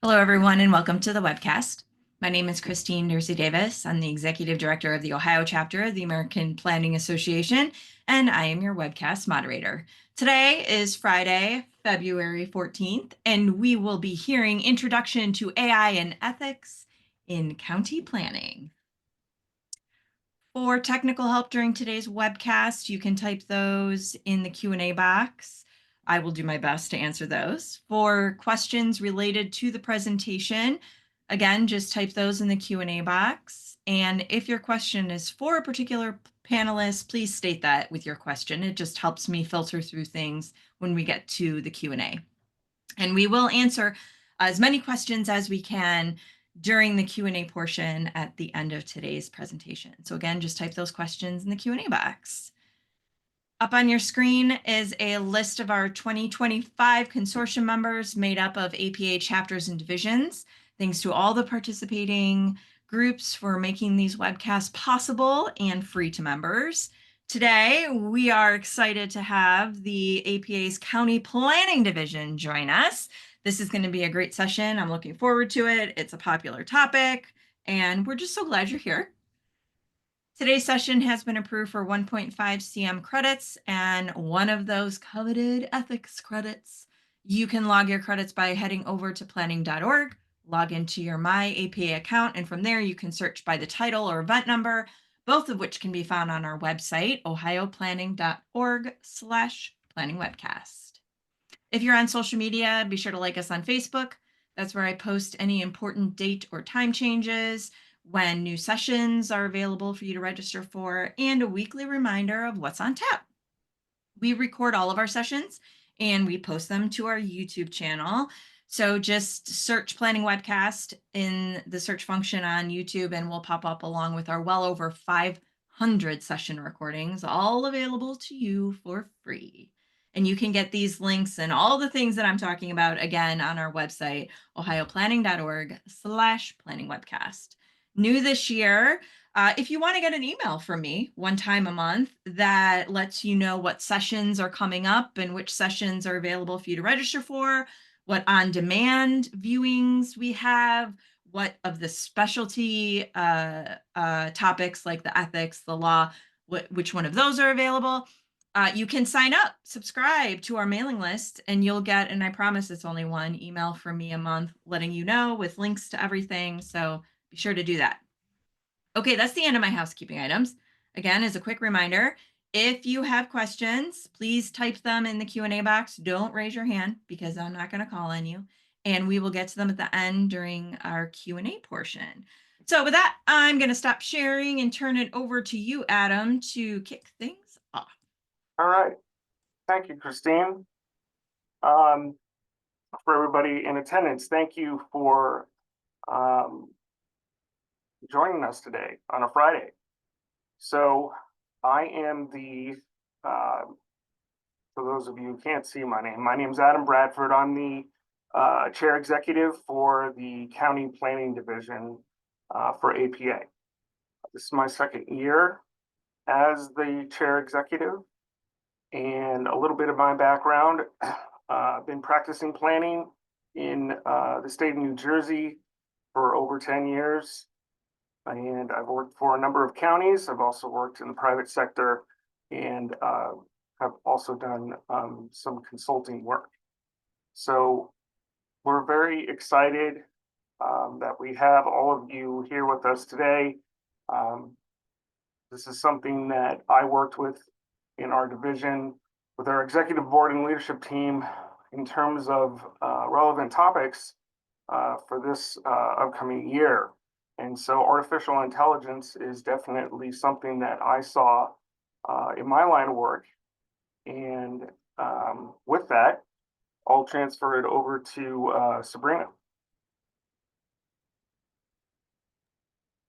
Hello, everyone, and welcome to the webcast. My name is Christine Nursey Davis. I'm the Executive Director of the Ohio chapter of the American Planning Association, and I am your webcast moderator. Today is Friday, February 14th, and we will be hearing Introduction to AI and Ethics in County Planning. For technical help during today's webcast, you can type those in the Q&A box. I will do my best to answer those. For questions related to the presentation, again, just type those in the Q&A box. And if your question is for a particular panelist, please state that with your question. It just helps me filter through things when we get to the Q&A. And we will answer as many questions as we can during the Q&A portion at the end of today's presentation. So again, just type those questions in the Q&A box. Up on your screen is a list of our 2025 consortium members made up of APA chapters and divisions. Thanks to all the participating groups for making these webcasts possible and free to members. Today, we are excited to have the APA's County Planning Division join us. This is going to be a great session. I'm looking forward to it. It's a popular topic, and we're just so glad you're here. Today's session has been approved for 1.5 CM credits, and one of those coveted ethics credits. You can log your credits by heading over to planning.org, log into your My APA account, and from there you can search by the title or event number, both of which can be found on our website, ohioplanning.org/planningwebcast. If you're on social media, be sure to like us on Facebook. That's where I post any important date or time changes, when new sessions are available for you to register for, and a weekly reminder of what's on tap. We record all of our sessions and we post them to our YouTube channel. So just search Planning Webcast in the search function on YouTube and we'll pop up along with our well over 500 session recordings, all available to you for free. And you can get these links and all the things that I'm talking about again on our website, ohioplanning.org/planningwebcast. New this year, if you want to get an email from me one time a month that lets you know what sessions are coming up and which sessions are available for you to register for, what on-demand viewings we have, what of the specialty topics like the ethics, the law, which one of those are available, you can sign up, subscribe to our mailing list, and you'll get, and I promise it's only one email from me a month letting you know with links to everything. So be sure to do that. Okay, that's the end of my housekeeping items. Again, as a quick reminder, if you have questions, please type them in the Q&A box. Don't raise your hand because I'm not going to call on you. And we will get to them at the end during our Q&A portion. So with that, I'm going to stop sharing and turn it over to you, Adam, to kick things off. All right. Thank you, Christine. For everybody in attendance, thank you for joining us today on a Friday. So I am for those of you who can't see my name is Adam Bradford. I'm the chair executive for the County Planning Division for APA. This is my second year as the chair executive. And a little bit of my background, I've been practicing planning in the state of New Jersey for over 10 years. And I've worked for a number of counties. I've also worked in the private sector and have also done some consulting work. So we're very excited that we have all of you here with us today. This is something that I worked with in our division with our executive board and leadership team in terms of relevant topics for this upcoming year. And so artificial intelligence is definitely something that I saw in my line of work. And with that, I'll transfer it over to Sabrina.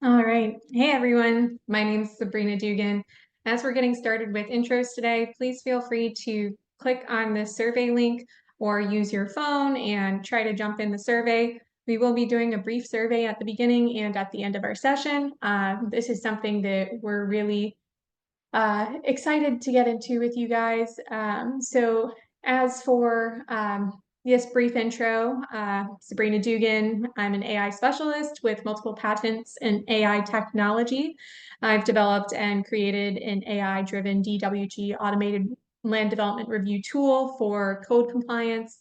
All right. Hey, everyone. My name is Sabrina Dugan. As we're getting started with intros today, please feel free to click on the survey link or use your phone and try to jump in the survey. We will be doing a brief survey at the beginning and at the end of our session. This is something that we're really excited to get into with you guys. So as for Yes, brief intro. Sabrina Dugan. I'm an AI specialist with multiple patents in AI technology. I've developed and created an AI-driven DWG automated land development review tool for code compliance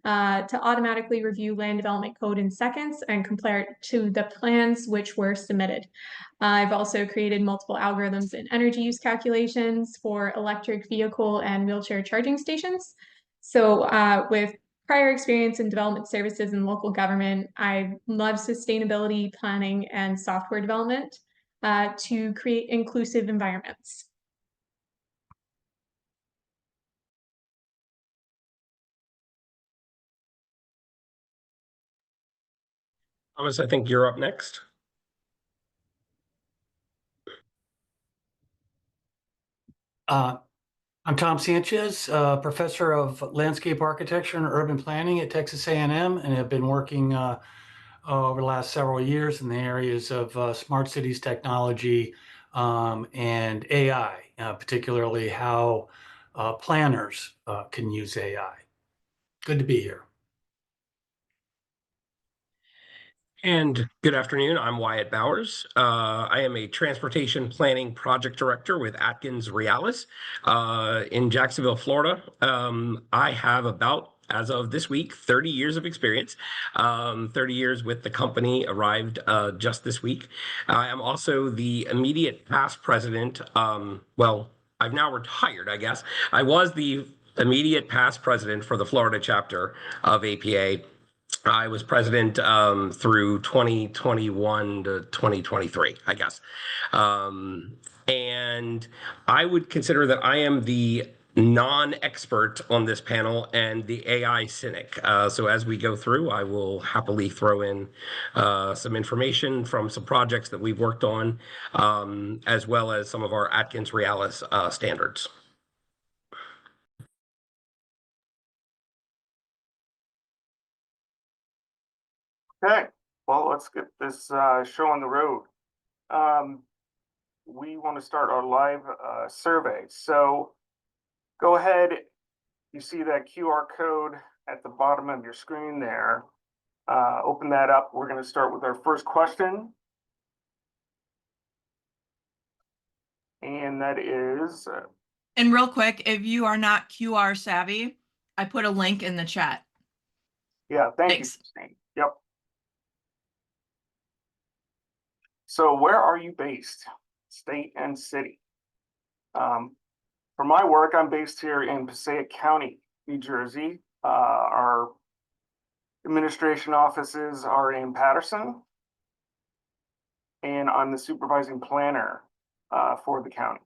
to automatically review land development code in seconds and compare it to the plans which were submitted. I've also created multiple algorithms and energy use calculations for electric vehicle and wheelchair charging stations. So with prior experience in development services in local government, I love sustainability planning and software development to create inclusive environments. Thomas, I think you're up next. I'm Tom Sanchez, professor of landscape architecture and urban planning at Texas A&M, and have been working over the last several years in the areas of smart cities technology and AI, particularly how planners can use AI. Good to be here. And good afternoon. I'm Wyatt Bowers. I am a transportation planning project director with Atkins Realis in Jacksonville, Florida. I have about, as of this week, 30 years of experience. 30 years with the company, arrived just this week. I am also the immediate past president. Well, I've now retired, I guess. I was the immediate past president for the Florida chapter of APA. I was president through 2021 to 2023, I guess. And I would consider that I am the non-expert on this panel and the AI cynic. So as we go through, I will happily throw in some information from some projects that we've worked on, as well as some of our Atkins Realis standards. Okay, well, let's get this show on the road. We want to start our live survey. So go ahead, you see that QR code at the bottom of your screen there. Open that up. We're going to start with our first question. And that is... And real quick, if you are not QR savvy, I put a link in the chat. Yeah, thanks. You, Christine. Yep. So where are you based? State and city. For my work, I'm based here in Passaic County, New Jersey. Our administration offices are in Patterson, and I'm the supervising planner for the county.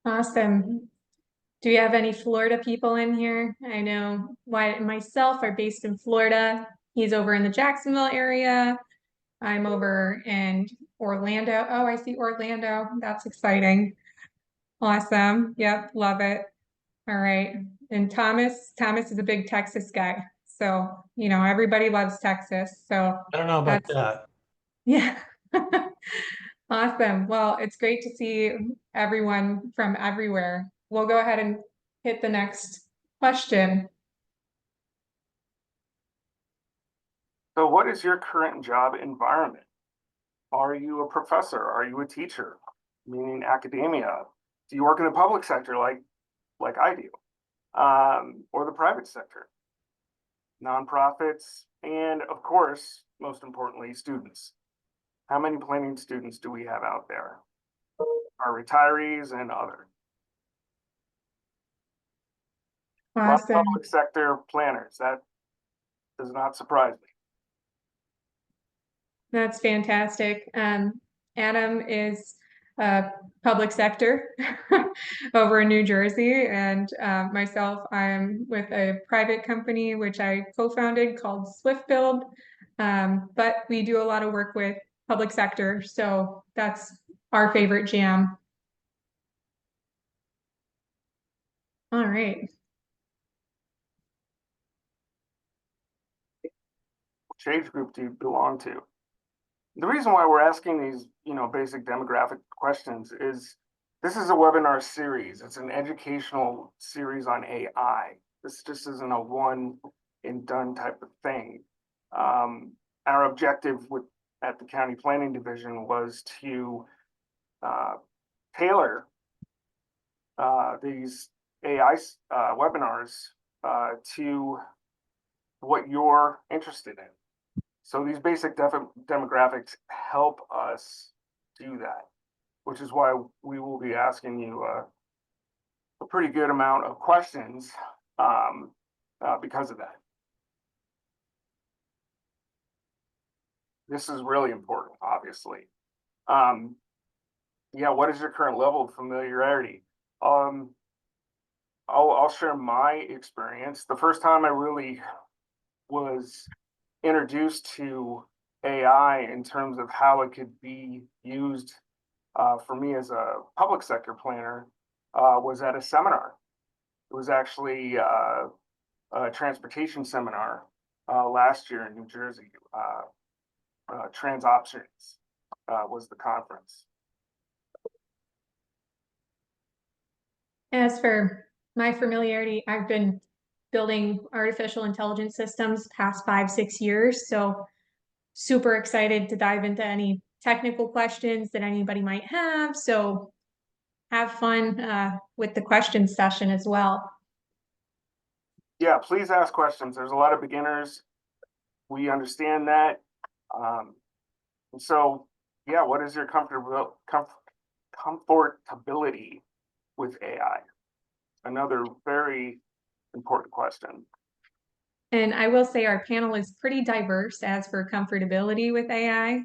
Awesome. Do we have any Florida people in here? I know Wyatt and myself are based in Florida. He's over in the Jacksonville area. I'm over in Orlando. Oh, I see Orlando. That's exciting. Awesome. Yep, love it. All right. And Thomas is a big Texas guy. So, you know, everybody loves Texas. So I don't know about that. yeah. Awesome. Well, it's great to see everyone from everywhere. We'll go ahead and hit the next question. So what is your current job environment? Are you a professor? Are you a teacher? Meaning academia? Do you work in the public sector like I do? Or the private sector? Nonprofits, and of course, most importantly, students. How many planning students do we have out there? Our retirees and other. Awesome. Public sector planners. That does not surprise me. That's fantastic. Adam is public sector over in New Jersey, and myself, I'm with a private company which I co-founded called Swift Build, but we do a lot of work with public sector, so that's our favorite jam. All right. Which age group do you belong to? The reason why we're asking these, basic demographic questions is This is a webinar series. It's an educational series on AI. This just isn't a one and done type of thing. Our objective at the County Planning Division was to tailor these AI webinars to what you're interested in. So these basic demographics help us do that, which is why we will be asking you a pretty good amount of questions because of that. This is really important, obviously. Yeah, what is your current level of familiarity? I'll share my experience. The first time I really was introduced to AI in terms of how it could be used for me as a public sector planner was at a seminar. It was actually a transportation seminar last year in New Jersey. Trans Options was the conference. As for my familiarity, I've been building artificial intelligence systems past 5-6 years. So super excited to dive into any technical questions that anybody might have. So have fun with the question session as well. Yeah, please ask questions. There's a lot of beginners. We understand that. And so, yeah, what is your comfortability with AI? Another very important question. And I will say our panel is pretty diverse as for comfortability with AI.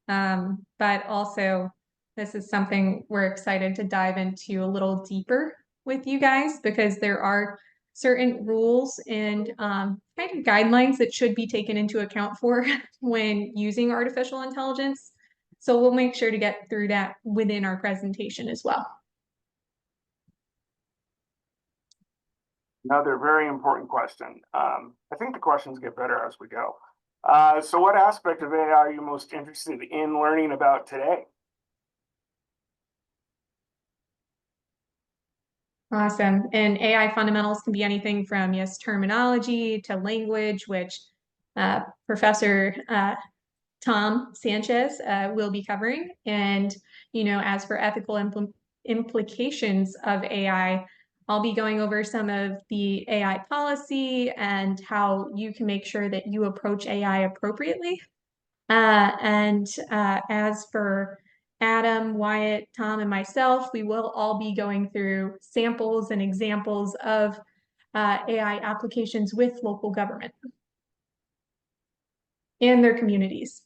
But also, this is something we're excited to dive into a little deeper with you guys, because there are certain rules and kind of guidelines that should be taken into account for when using artificial intelligence. So we'll make sure to get through that within our presentation as well. Another very important question. I think the questions get better as we go. So what aspect of AI are you most interested in learning about today? Awesome. And AI fundamentals can be anything from, yes, terminology to language, which Professor Tom Sanchez will be covering. And, as for ethical implications of AI, I'll be going over some of the AI policy and how you can make sure that you approach AI appropriately. And as for Adam, Wyatt, Tom, and myself, we will all be going through samples and examples of AI applications with local government and their communities.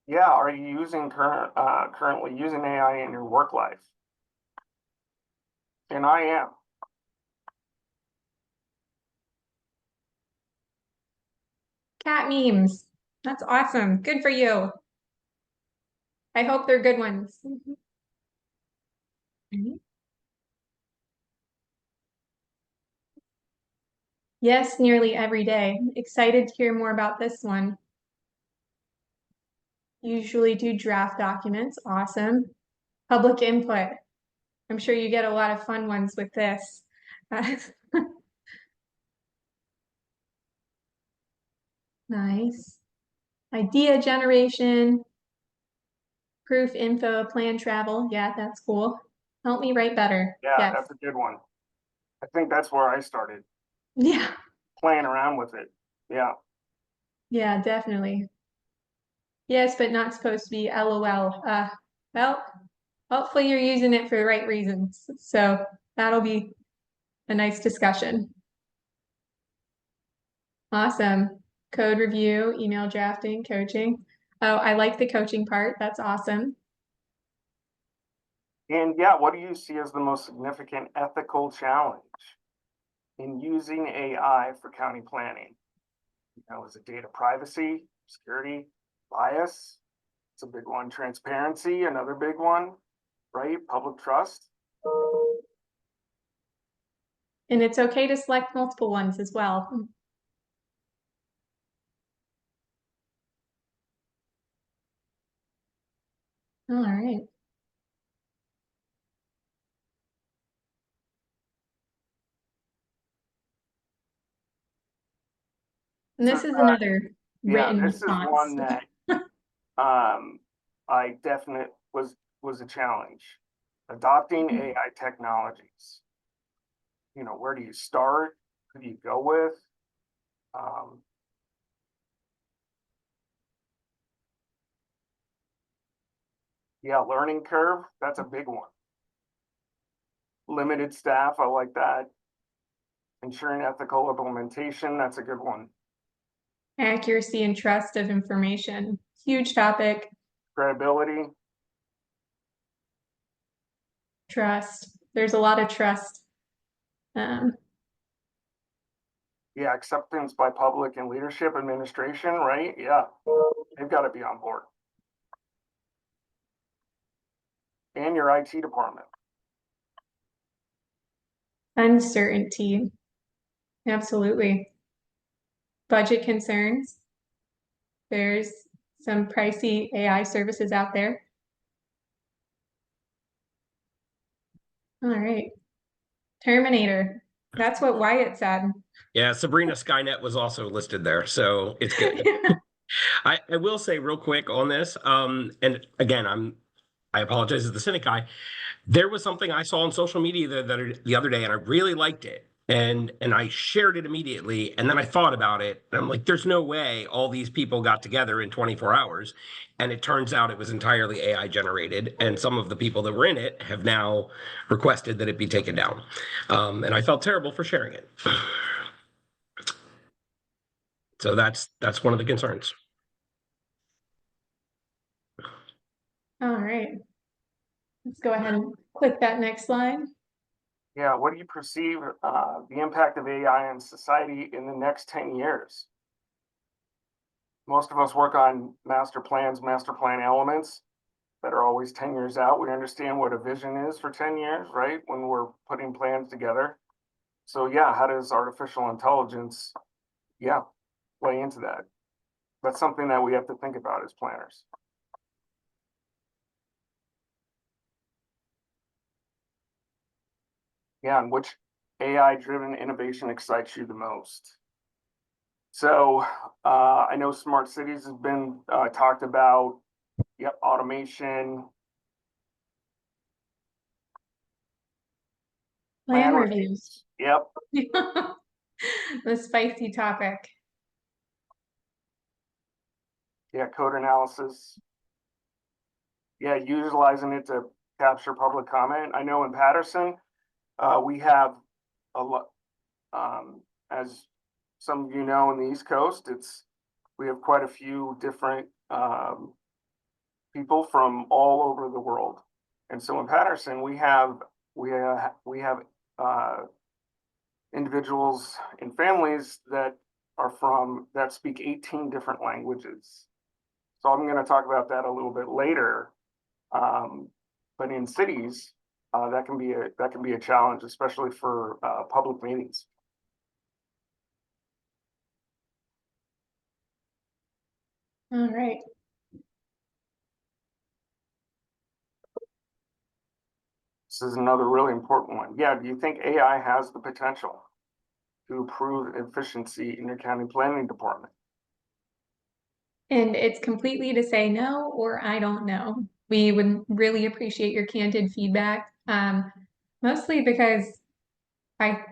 Yeah, are you currently using AI in your work life? And I am. Cat memes. That's awesome. Good for you. I hope they're good ones. Yes, nearly every day. Excited to hear more about this one. Usually do draft documents. Awesome. Public input. I'm sure you get a lot of fun ones with this. Nice. Idea generation. Proof info, plan travel. Yeah, that's cool. Help me write better. Yeah, yes. That's a good one. I think that's where I started. Yeah. Playing around with it. Yeah. Yeah, definitely. Yes, but not supposed to be LOL. Well, hopefully you're using it for the right reasons. So that'll be a nice discussion. Awesome. Code review, email drafting, coaching. Oh, I like the coaching part. That's awesome. And yeah, what do you see as the most significant ethical challenge in using AI for county planning? Is it data privacy, security, bias? It's a big one. Transparency, another big one, right? Public trust. And it's okay to select multiple ones as well. All right. And this So, is another Yeah, written this is response. one that I definite was a challenge. Adopting AI technologies. You know, where do you start? Who do you go with? Yeah, learning curve, that's a big one. Limited staff, I like that. Ensuring ethical implementation, that's a good one. Accuracy and trust of information, huge topic. Credibility, Trust. There's a lot of trust. yeah, acceptance by public and leadership administration, right? Yeah, they've got to be on board. And your IT department. Uncertainty. Absolutely. Budget concerns. There's some pricey AI services out there. All right. Terminator. That's what Wyatt said. Yeah, Sabrina Skynet was also listed there, so it's good. I will say real quick on this, and again, I apologize as the cynic guy. There was something I saw on social media the other day, and I really liked it. And I shared it immediately. And then I thought about it. And I'm like, there's no way all these people got together in 24 hours. And it turns out it was entirely AI generated. And some of the people that were in it have now requested that it be taken down. And I felt terrible for sharing it. So that's one of the concerns. All right. Let's go ahead and click that next slide. Yeah, what do you perceive the impact of AI on society in the next 10 years? Most of us work on master plans, master plan elements that are always 10 years out. We understand what a vision is for 10 years, right? When we're putting plans together. So yeah, how does artificial intelligence, yeah, play into that? That's something that we have to think about as planners. Yeah, and which AI-driven innovation excites you the most? So I know smart cities has been talked about. Yep, automation. Plan reviews. Yep. The spicy topic. Yeah, code analysis. Yeah, utilizing it to capture public comment. I know in Patterson, we have a lot, as some of you know, in the East Coast, we have quite a few different people from all over the world. And so in Patterson, we have individuals and families that speak 18 different languages. So I'm going to talk about that a little bit later. But in cities, that can be a challenge, especially for public meetings. All right. This is another really important one. Yeah, do you think AI has the potential to improve efficiency in your county planning department? And it's completely to say no or I don't know. We would really appreciate your candid feedback, mostly because I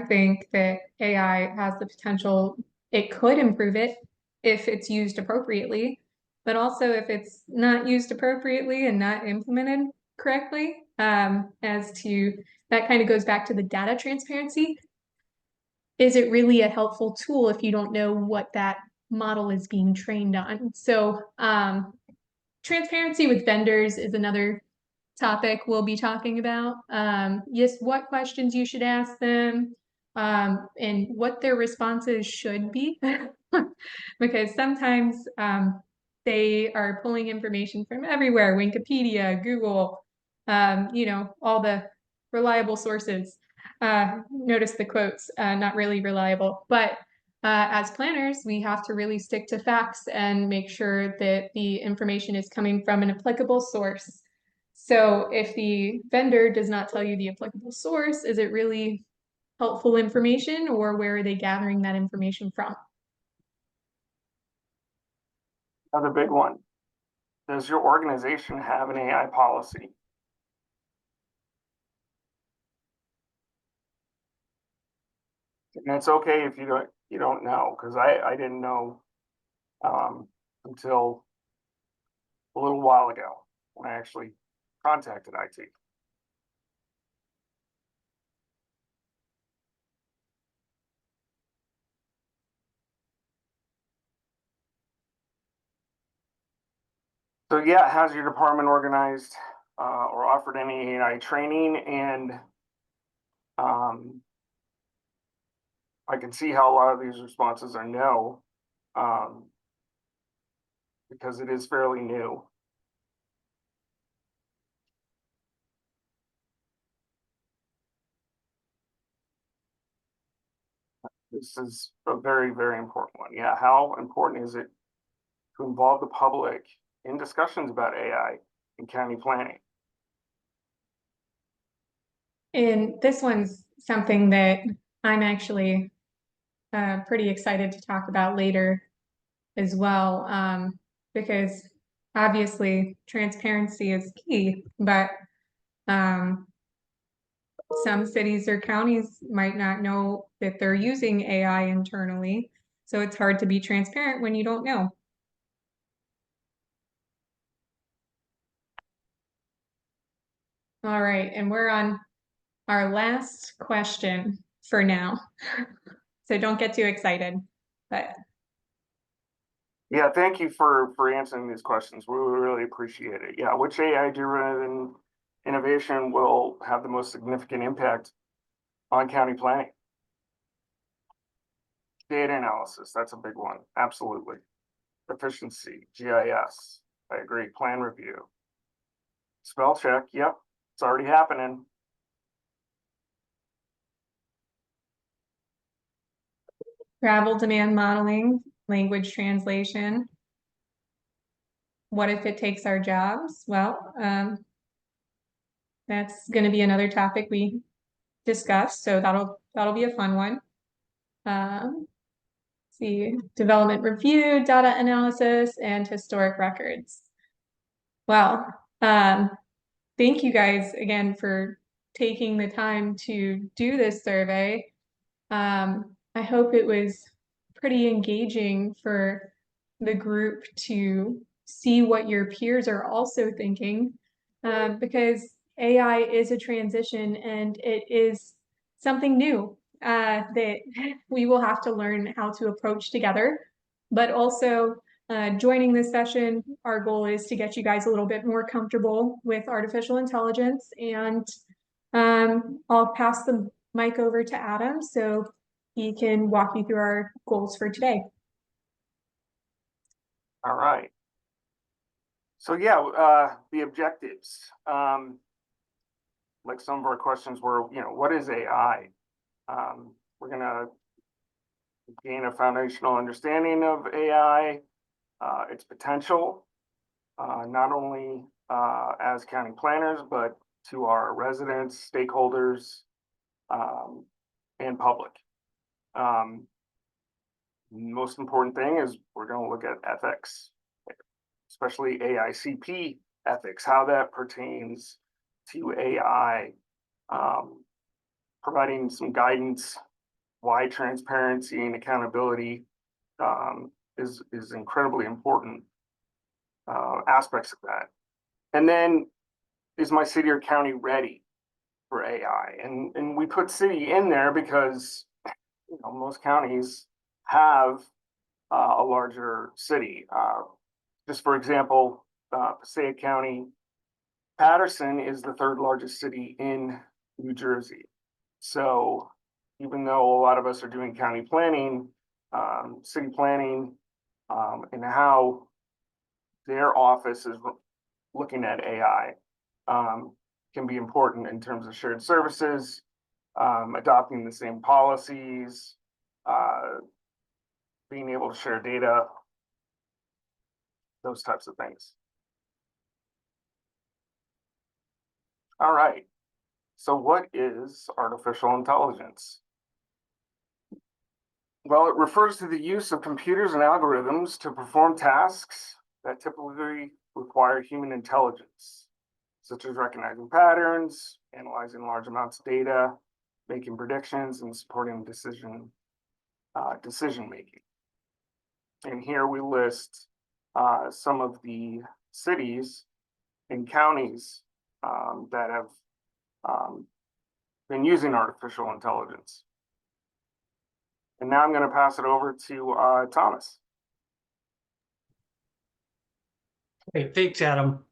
think that AI has the potential, it could improve it if it's used appropriately, but also if it's not used appropriately and not implemented correctly, as to, that kind of goes back to the data transparency. Is it really a helpful tool if you don't know what that model is being trained on? So transparency with vendors is another topic we'll be talking about. Yes, what questions you should ask them, and what their responses should be. Because sometimes they are pulling information from everywhere, Wikipedia, Google, all the reliable sources. Notice the quotes, not really reliable, but as planners, we have to really stick to facts and make sure that the information is coming from an applicable source. So if the vendor does not tell you the applicable source, is it really helpful information, or where are they gathering that information from? Another big one. Does your organization have an AI policy? And it's okay if you don't know, because I didn't know until a little while ago when I actually contacted IT. So yeah, how's your department organized or offered any AI training? And I can see how a lot of these responses are no, because it is fairly new. This is a very, very important one. Yeah, how important is it to involve the public in discussions about AI in county planning? And this one's something that I'm actually pretty excited to talk about later as well, because obviously transparency is key, but some cities or counties might not know that they're using AI internally, so it's hard to be transparent when you don't know. All right, and we're on our last question for now. So don't get too excited, but Yeah, thank you for answering these questions. We really appreciate it. Yeah, which AI-driven innovation will have the most significant impact on county planning? Data analysis, that's a big one. Absolutely. Efficiency, GIS, I agree. Plan review. Spell check, yep, it's already happening. travel demand modeling, language translation. What if it takes our jobs? Well, that's going to be another topic we discuss, so that'll be a fun one. See, development review, data analysis, and historic records. Well, thank you guys again for taking the time to do this survey. I hope it was pretty engaging for the group to see what your peers are also thinking, because AI is a transition and it is something new that we will have to learn how to approach together. But also, joining this session, our goal is to get you guys a little bit more comfortable with artificial intelligence. And I'll pass the mic over to Adam so he can walk you through our goals for today. All right. So yeah, the objectives. Like some of our questions were, what is AI? We're gonna gain a foundational understanding of AI, its potential, not only as county planners, but to our residents, stakeholders, and public. Most important thing is we're going to look at ethics, especially AICP ethics, how that pertains to AI, providing some guidance, why transparency and accountability is incredibly important aspects of that. And then, is my city or county ready for AI? And we put city in there because most counties have a larger city. Just for example, Passaic County, Patterson is the third largest city in New Jersey. So even though a lot of us are doing county planning, city planning, and how their office is looking at AI can be important in terms of shared services, adopting the same policies, being able to share data, those types of things. All right. So what is artificial intelligence? Well, it refers to the use of computers and algorithms to perform tasks that typically require human intelligence, such as recognizing patterns, analyzing large amounts of data, making predictions, and supporting decision making. And here we list some of the cities and counties that have been using artificial intelligence. And now I'm going to pass it over to Thomas. Great, thanks, Adam.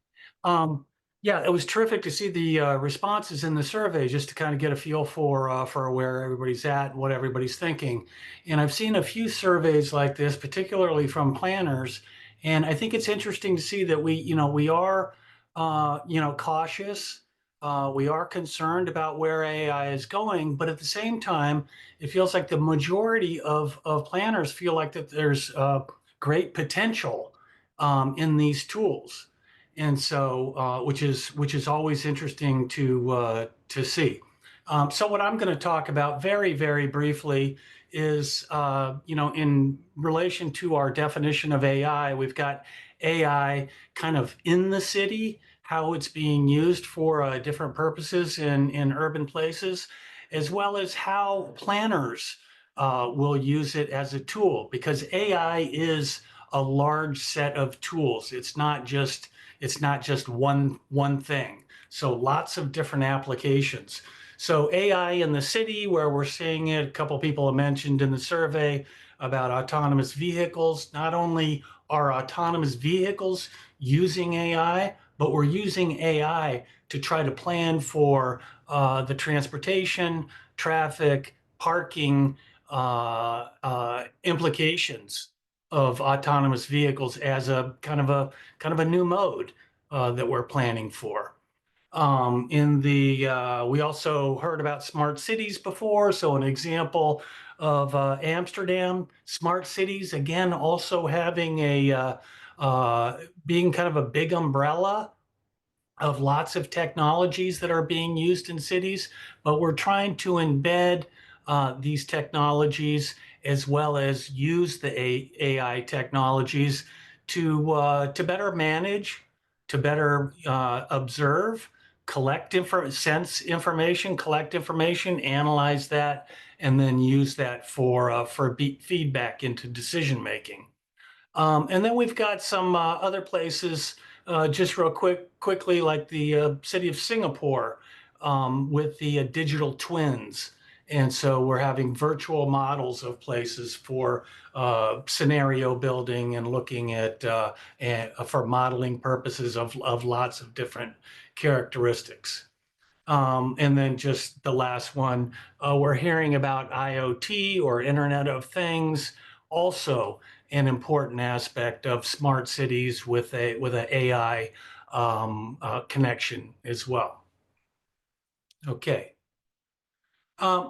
Yeah, it was terrific to see the responses in the survey, just to kind of get a feel for where everybody's at and what everybody's thinking. And I've seen a few surveys like this, particularly from planners, and I think it's interesting to see that we are, cautious. We are concerned about where AI is going, but at the same time, it feels like the majority of planners feel like that there's great potential in these tools. And so, which is always interesting to see. So what I'm going to talk about very, very briefly is, in relation to our definition of AI, we've got AI kind of in the city, how it's being used for different purposes in urban places, as well as how planners will use it as a tool, because AI is a large set of tools. It's not just one thing. So lots of different applications. So AI in the city, where we're seeing it, a couple of people have mentioned in the survey about autonomous vehicles. Not only are autonomous vehicles using AI, but we're using AI to try to plan for the transportation, traffic, parking implications of autonomous vehicles as a kind of a new mode that we're planning for. We also heard about smart cities before. So an example of Amsterdam, smart cities, again, also having being kind of a big umbrella of lots of technologies that are being used in cities, but we're trying to embed these technologies as well as use the AI technologies to better manage, to better observe, sense information, collect information, analyze that, and then use that for feedback into decision making. And then we've got some other places, just real quickly, like the city of Singapore with the digital twins. And so we're having virtual models of places for scenario building and looking at for modeling purposes of lots of different characteristics. And then just the last one, we're hearing about IoT or Internet of Things, also an important aspect of smart cities with an AI connection as well. Okay.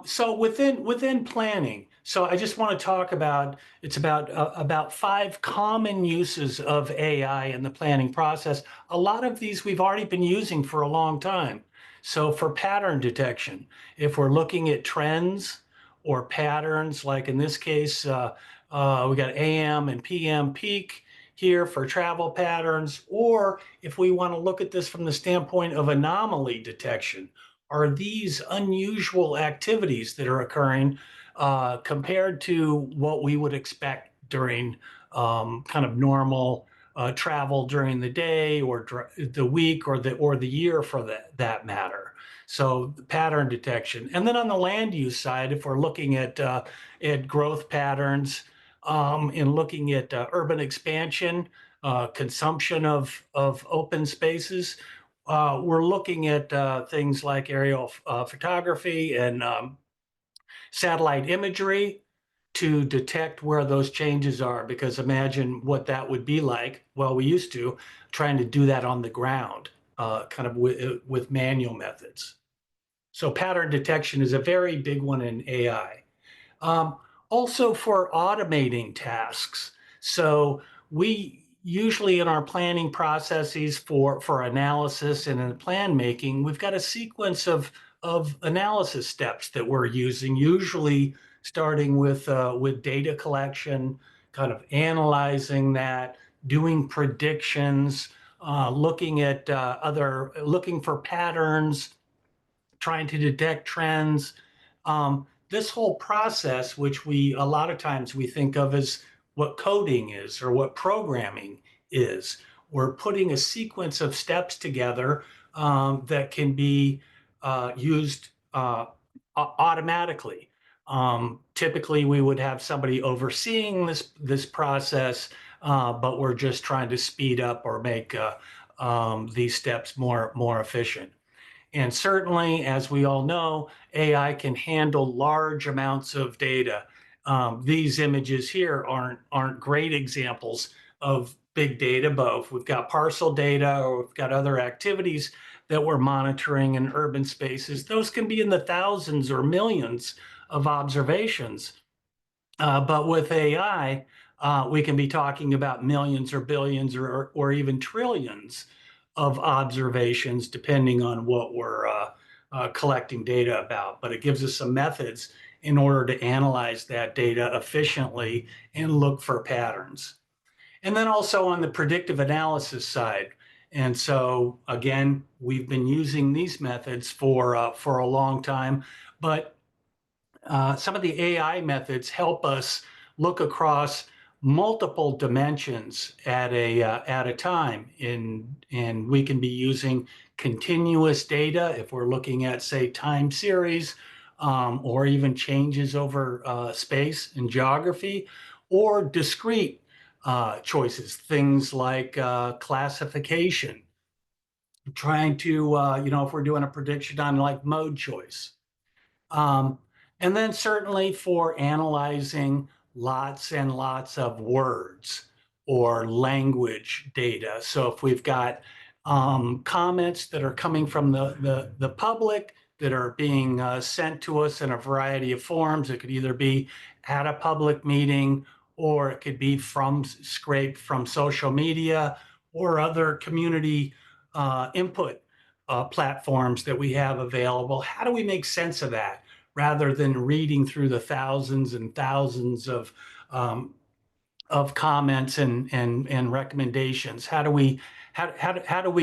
So within planning, so I just want to talk about, it's about 5 common uses of AI in the planning process. A lot of these we've already been using for a long time. So for pattern detection, if we're looking at trends or patterns, like in this case, we got AM and PM peak here for travel patterns, or if we want to look at this from the standpoint of anomaly detection, are these unusual activities that are occurring compared to what we would expect during kind of normal travel during the day or the week or the year for that matter. So pattern detection. And then on the land use side, if we're looking at growth patterns and looking at urban expansion, consumption of open spaces, we're looking at things like aerial photography and satellite imagery to detect where those changes are, because imagine what that would be like. Well, we used to trying to do that on the ground, kind of with manual methods. So pattern detection is a very big one in AI. Also for automating tasks. So we usually in our planning processes for analysis and in plan making, we've got a sequence of analysis steps that we're using, usually starting with data collection, kind of analyzing that, doing predictions, looking at looking for patterns, trying to detect trends. This whole process, which a lot of times we think of as what coding is or what programming is, we're putting a sequence of steps together that can be used automatically. Typically, we would have somebody overseeing this process, but we're just trying to speed up or make these steps more efficient. And certainly, as we all know, AI can handle large amounts of data. These images here aren't great examples of big data, but if we've got parcel data or we've got other activities that we're monitoring in urban spaces, those can be in the thousands or millions of observations. But with AI, we can be talking about millions or billions or even trillions of observations, depending on what we're collecting data about. But it gives us some methods in order to analyze that data efficiently and look for patterns. And then also on the predictive analysis side. And so again, we've been using these methods for a long time, but some of the AI methods help us look across multiple dimensions at a time. And we can be using continuous data if we're looking at, say, time series, or even changes over space and geography, or discrete choices, things like classification, trying to, if we're doing a prediction on like mode choice. And then certainly for analyzing lots and lots of words or language data. So if we've got comments that are coming from the public that are being sent to us in a variety of forms, it could either be at a public meeting, or it could be scraped from social media or other community input platforms that we have available. How do we make sense of that, rather than reading through the thousands and thousands of comments and recommendations? How do we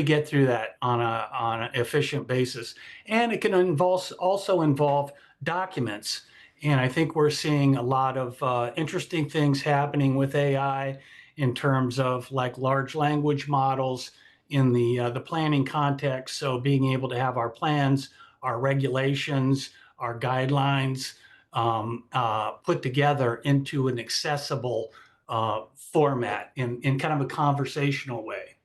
get through that on an efficient basis? And it can also involve documents. And I think we're seeing a lot of interesting things happening with AI in terms of like large language models in the planning context. So being able to have our plans, our regulations, our guidelines put together into an accessible format in kind of a conversational way.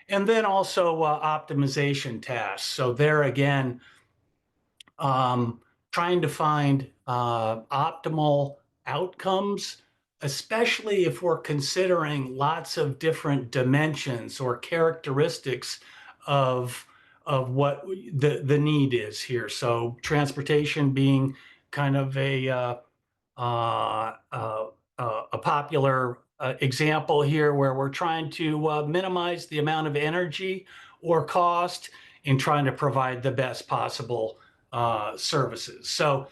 And then also optimization tasks. So there again, trying to find optimal outcomes, especially if we're considering lots of different dimensions or characteristics of what the need is here. So transportation being kind of a popular example here, where we're trying to minimize the amount of energy or cost in trying to provide the best possible services. So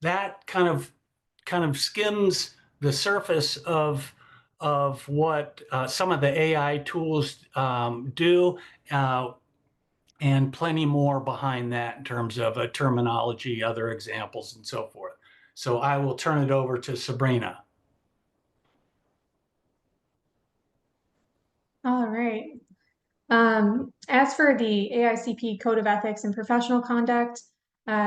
that kind of skims the surface of what some of the AI tools do, and plenty more behind that in terms of terminology, other examples, and so forth. So I will turn it over to Sabrina. All right. As for the AICP Code of Ethics and Professional Conduct,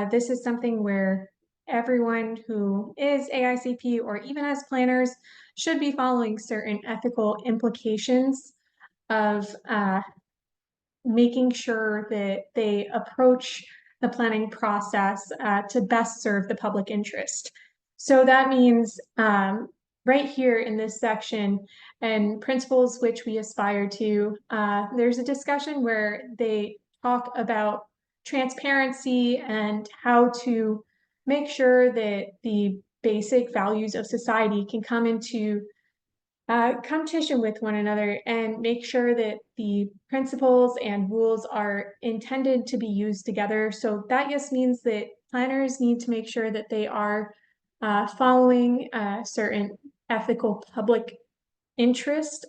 this is something where everyone who is AICP or even as planners should be following certain ethical implications of making sure that they approach the planning process to best serve the public interest. So that means right here in this section, and principles which we aspire to, there's a discussion where they talk about transparency and how to make sure that the basic values of society can come into competition with one another, and make sure that the principles and rules are intended to be used together. So that just means that planners need to make sure that they are following a certain ethical public interest.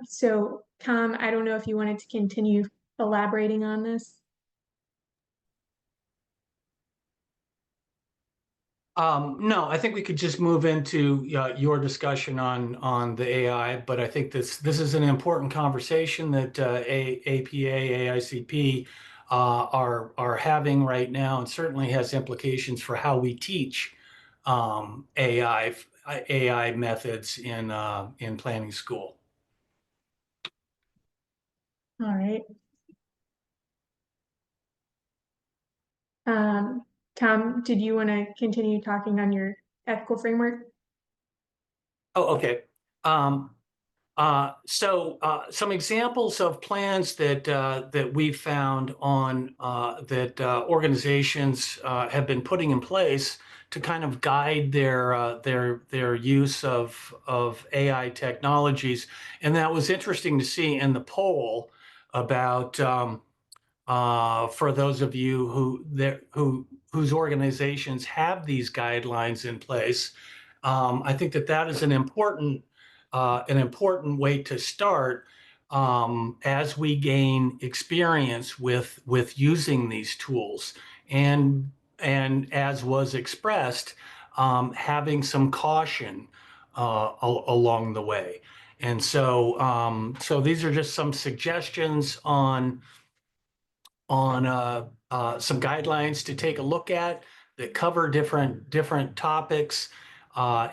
So Tom, I don't know if you wanted to continue elaborating on this. No, I think we could just move into your discussion on the AI, but I think this is an important conversation that APA, AICP are having right now, and certainly has implications for how we teach AI methods in planning school. All right. Tom, did you want to continue talking on your ethical framework? Oh, okay. So some examples of plans that we've found on that organizations have been putting in place to kind of guide their use of AI technologies, and that was interesting to see in the poll about for those of you whose organizations have these guidelines in place. I think that is an important way to start as we gain experience with using these tools, and as was expressed, having some caution along the way. And so these are just some suggestions on some guidelines to take a look at that cover different topics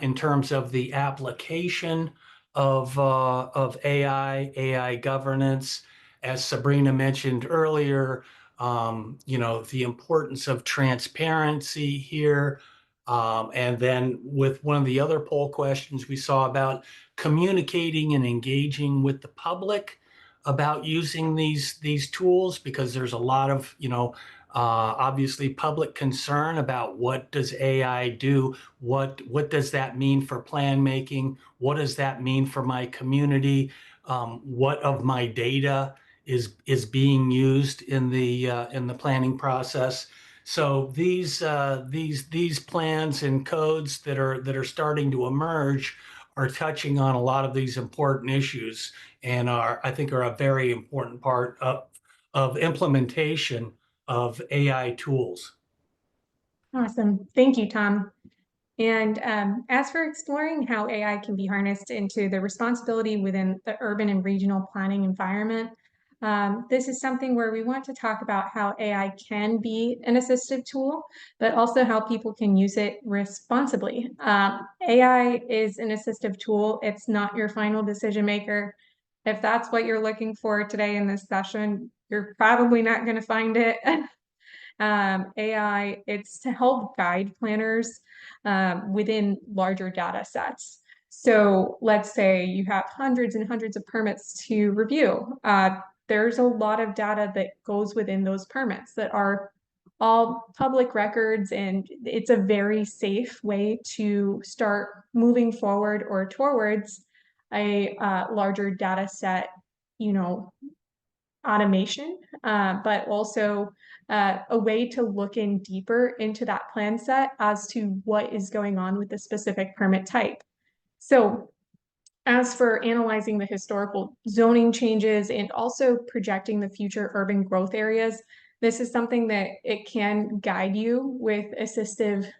in terms of the application of AI governance. As Sabrina mentioned earlier, the importance of transparency here. And then with one of the other poll questions we saw about communicating and engaging with the public about using these tools, because there's a lot of obviously public concern about what does AI do, what does that mean for plan making, what does that mean for my community, what of my data is being used in the planning process. So these plans and codes that are starting to emerge are touching on a lot of these important issues, and I think are a very important part of implementation of AI tools. Awesome. Thank you, Tom. And as for exploring how AI can be harnessed into the responsibility within the urban and regional planning environment, this is something where we want to talk about how AI can be an assistive tool, but also how people can use it responsibly. AI is an assistive tool. It's not your final decision maker. If that's what you're looking for today in this session, you're probably not going to find it. AI, it's to help guide planners within larger data sets. So let's say you have hundreds and hundreds of permits to review. There's a lot of data that goes within those permits that are all public records, and it's a very safe way to start moving forward or towards a larger data set, automation, but also a way to look in deeper into that plan set as to what is going on with the specific permit type. So as for analyzing the historical zoning changes and also projecting the future urban growth areas, this is something that it can guide you with assistive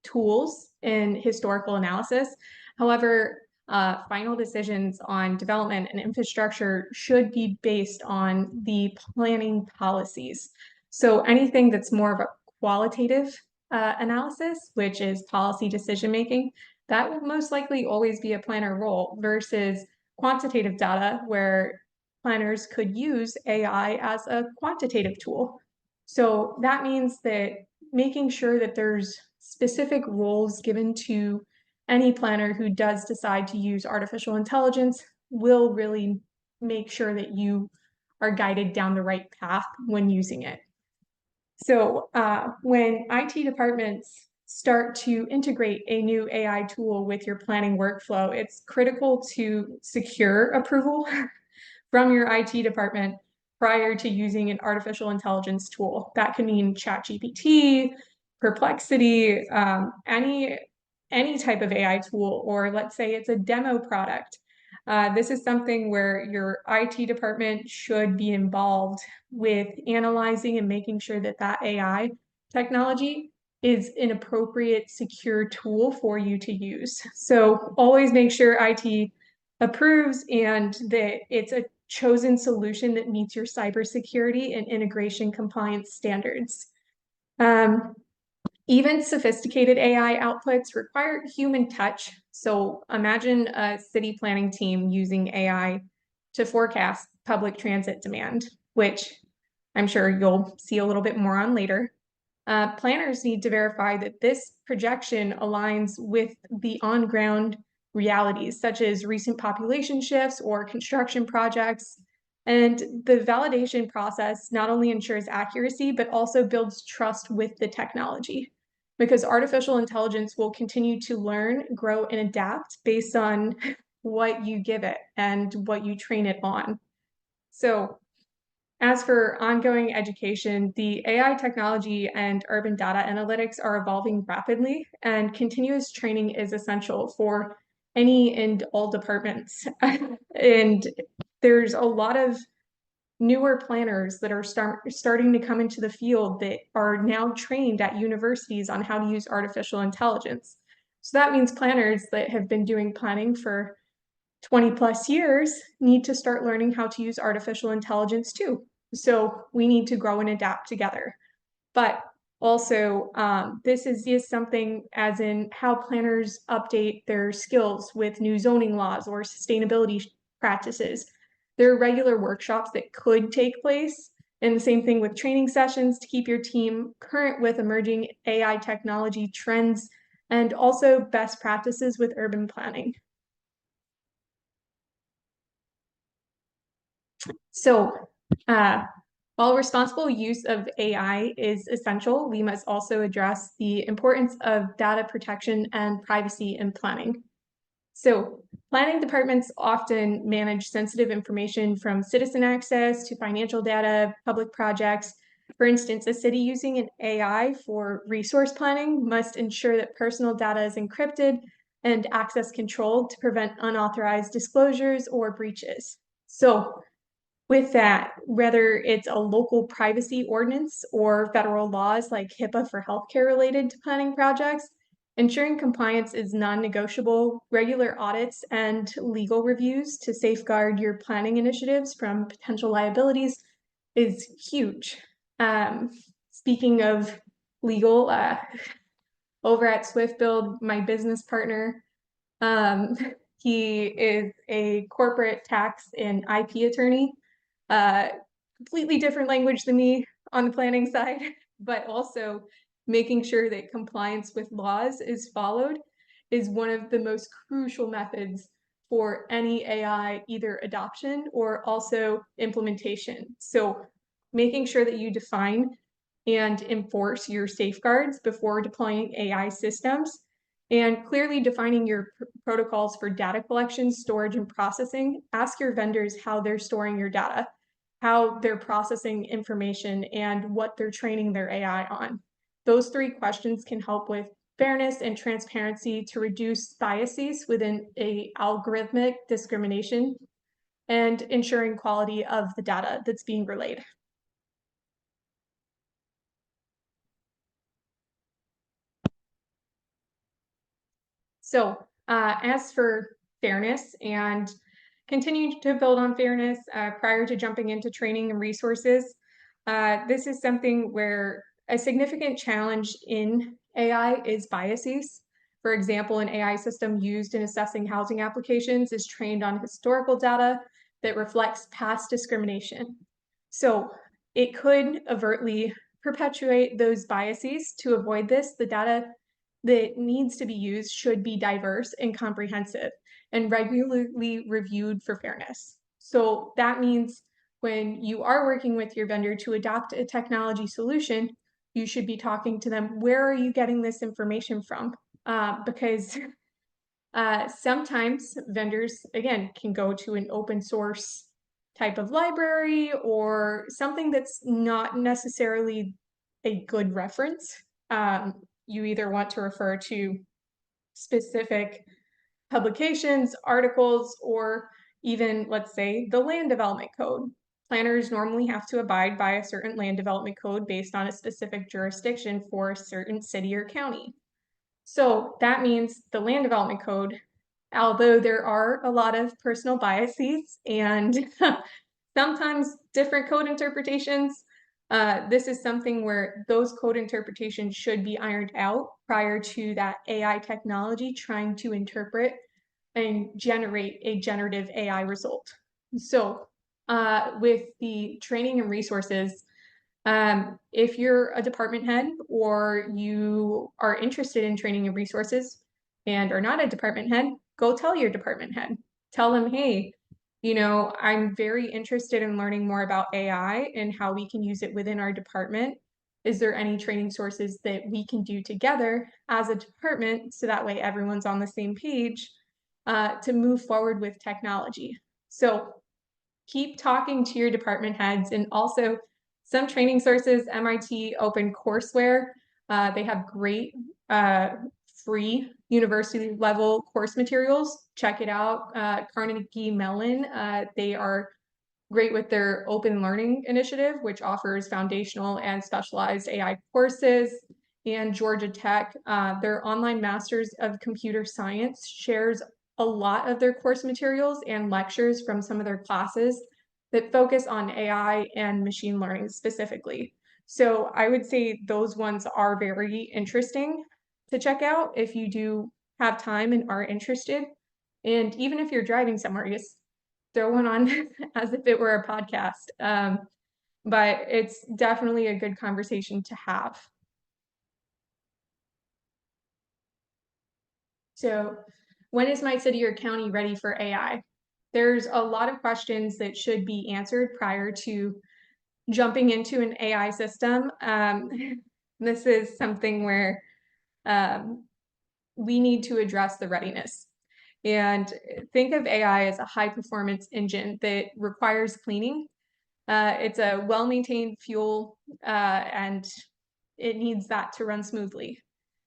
tools in historical analysis. However, final decisions on development and infrastructure should be based on the planning policies. So anything that's more of a qualitative analysis, which is policy decision making, that will most likely always be a planner role, versus quantitative data where planners could use AI as a quantitative tool. So that means that making sure that there's specific roles given to any planner who does decide to use artificial intelligence will really make sure that you are guided down the right path when using it. So when IT departments start to integrate a new AI tool with your planning workflow, it's critical to secure approval from your IT department prior to using an artificial intelligence tool. That can mean ChatGPT, Perplexity, any any type of AI tool, or let's say it's a demo product. This is something where your IT department should be involved with analyzing and making sure that that AI technology is an appropriate, secure tool for you to use. So always make sure IT approves and that it's a chosen solution that meets your cybersecurity and integration compliance standards. Even sophisticated AI outputs require human touch. So imagine a city planning team using AI to forecast public transit demand, which I'm sure you'll see a little bit more on later. Planners need to verify that this projection aligns with the on-ground realities, such as recent population shifts or construction projects. And the validation process not only ensures accuracy, but also builds trust with the technology, because artificial intelligence will continue to learn, grow, and adapt based on what you give it and what you train it on. So as for ongoing education, the AI technology and urban data analytics are evolving rapidly, and continuous training is essential for any and all departments. And there's a lot of newer planners that are starting to come into the field that are now trained at universities on how to use artificial intelligence. So that means planners that have been doing planning for 20 plus years need to start learning how to use artificial intelligence too. So we need to grow and adapt together. But also, this is just something as in how planners update their skills with new zoning laws or sustainability practices. There are regular workshops that could take place, and the same thing with training sessions to keep your team current with emerging AI technology trends and also best practices with urban planning. So, while responsible use of AI is essential, we must also address the importance of data protection and privacy in planning. So, planning departments often manage sensitive information from citizen access to financial data, public projects. For instance, a city using an AI for resource planning must ensure that personal data is encrypted and access controlled to prevent unauthorized disclosures or breaches. So, with that, whether it's a local privacy ordinance or federal laws like HIPAA for healthcare related to planning projects, ensuring compliance is non-negotiable. Regular audits and legal reviews to safeguard your planning initiatives from potential liabilities is huge. Speaking of legal, over at Swift Build, my business partner, he is a corporate tax and IP attorney. Completely different language than me on the planning side, but also making sure that compliance with laws is followed is one of the most crucial methods for any AI, either adoption or also implementation. So making sure that you define and enforce your safeguards before deploying AI systems, and clearly defining your protocols for data collection, storage, and processing. Ask your vendors how they're storing your data, how they're processing information, and what they're training their AI on. Those three questions can help with fairness and transparency to reduce biases within a algorithmic discrimination and ensuring quality of the data that's being relayed. So as for fairness and continuing to build on fairness prior to jumping into training and resources, this is something where a significant challenge in AI is biases. For example, an AI system used in assessing housing applications is trained on historical data that reflects past discrimination. So it could overtly perpetuate those biases. To avoid this, the data that needs to be used should be diverse and comprehensive and regularly reviewed for fairness. So that means when you are working with your vendor to adopt a technology solution, you should be talking to them, where are you getting this information from? Because sometimes vendors, again, can go to an open source type of library or something that's not necessarily a good reference. You either want to refer to specific publications, articles, or even, let's say, the land development code. Planners normally have to abide by a certain land development code based on a specific jurisdiction for a certain city or county. So that means the land development code, although there are a lot of personal biases and sometimes different code interpretations, this is something where those code interpretations should be ironed out prior to that AI technology trying to interpret and generate a generative AI result. So with the training and resources, if you're a department head or you are interested in training and resources and are not a department head, go tell your department head. Tell them, hey, you know, I'm very interested in learning more about AI and how we can use it within our department. Is there any training sources that we can do together as a department so that way everyone's on the same page to move forward with technology? So keep talking to your department heads, and also some training sources, MIT OpenCourseWare, they have great free university level course materials. Check it out. Carnegie Mellon, they are great with their open learning initiative, which offers foundational and specialized AI courses. And Georgia Tech, their online Masters of Computer Science shares a lot of their course materials and lectures from some of their classes that focus on AI and machine learning specifically. So I would say those ones are very interesting to check out if you do have time and are interested. And even if you're driving somewhere, just throw one on as if it were a podcast. But it's definitely a good conversation to have. So when is my city or county ready for AI? There's a lot of questions that should be answered prior to jumping into an AI system. This is something where we need to address the readiness. And think of AI as a high performance engine that requires cleaning. It's a well-maintained fuel and it needs that to run smoothly.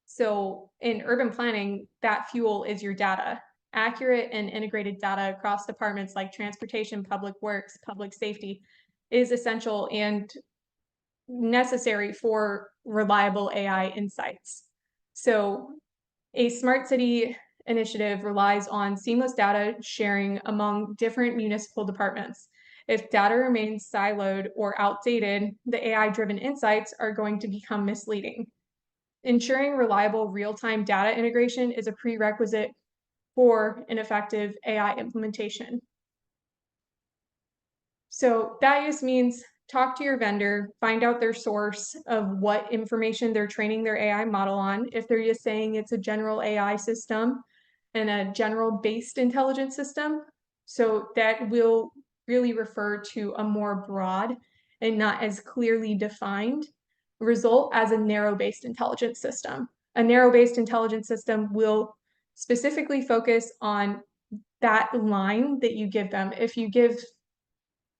So in urban planning, that fuel is your data. Accurate and integrated data across departments like transportation, public works, public safety is essential and necessary for reliable AI insights. So a smart city initiative relies on seamless data sharing among different municipal departments. If data remains siloed or outdated, the AI-driven insights are going to become misleading. Ensuring reliable real-time data integration is a prerequisite for an effective AI implementation. So that just means talk to your vendor, find out their source of what information they're training their AI model on. If they're just saying it's a general AI system and a general based intelligence system, so that will really refer to a more broad and not as clearly defined result as a narrow based intelligence system. A narrow based intelligence system will specifically focus on that line that you give them. If you give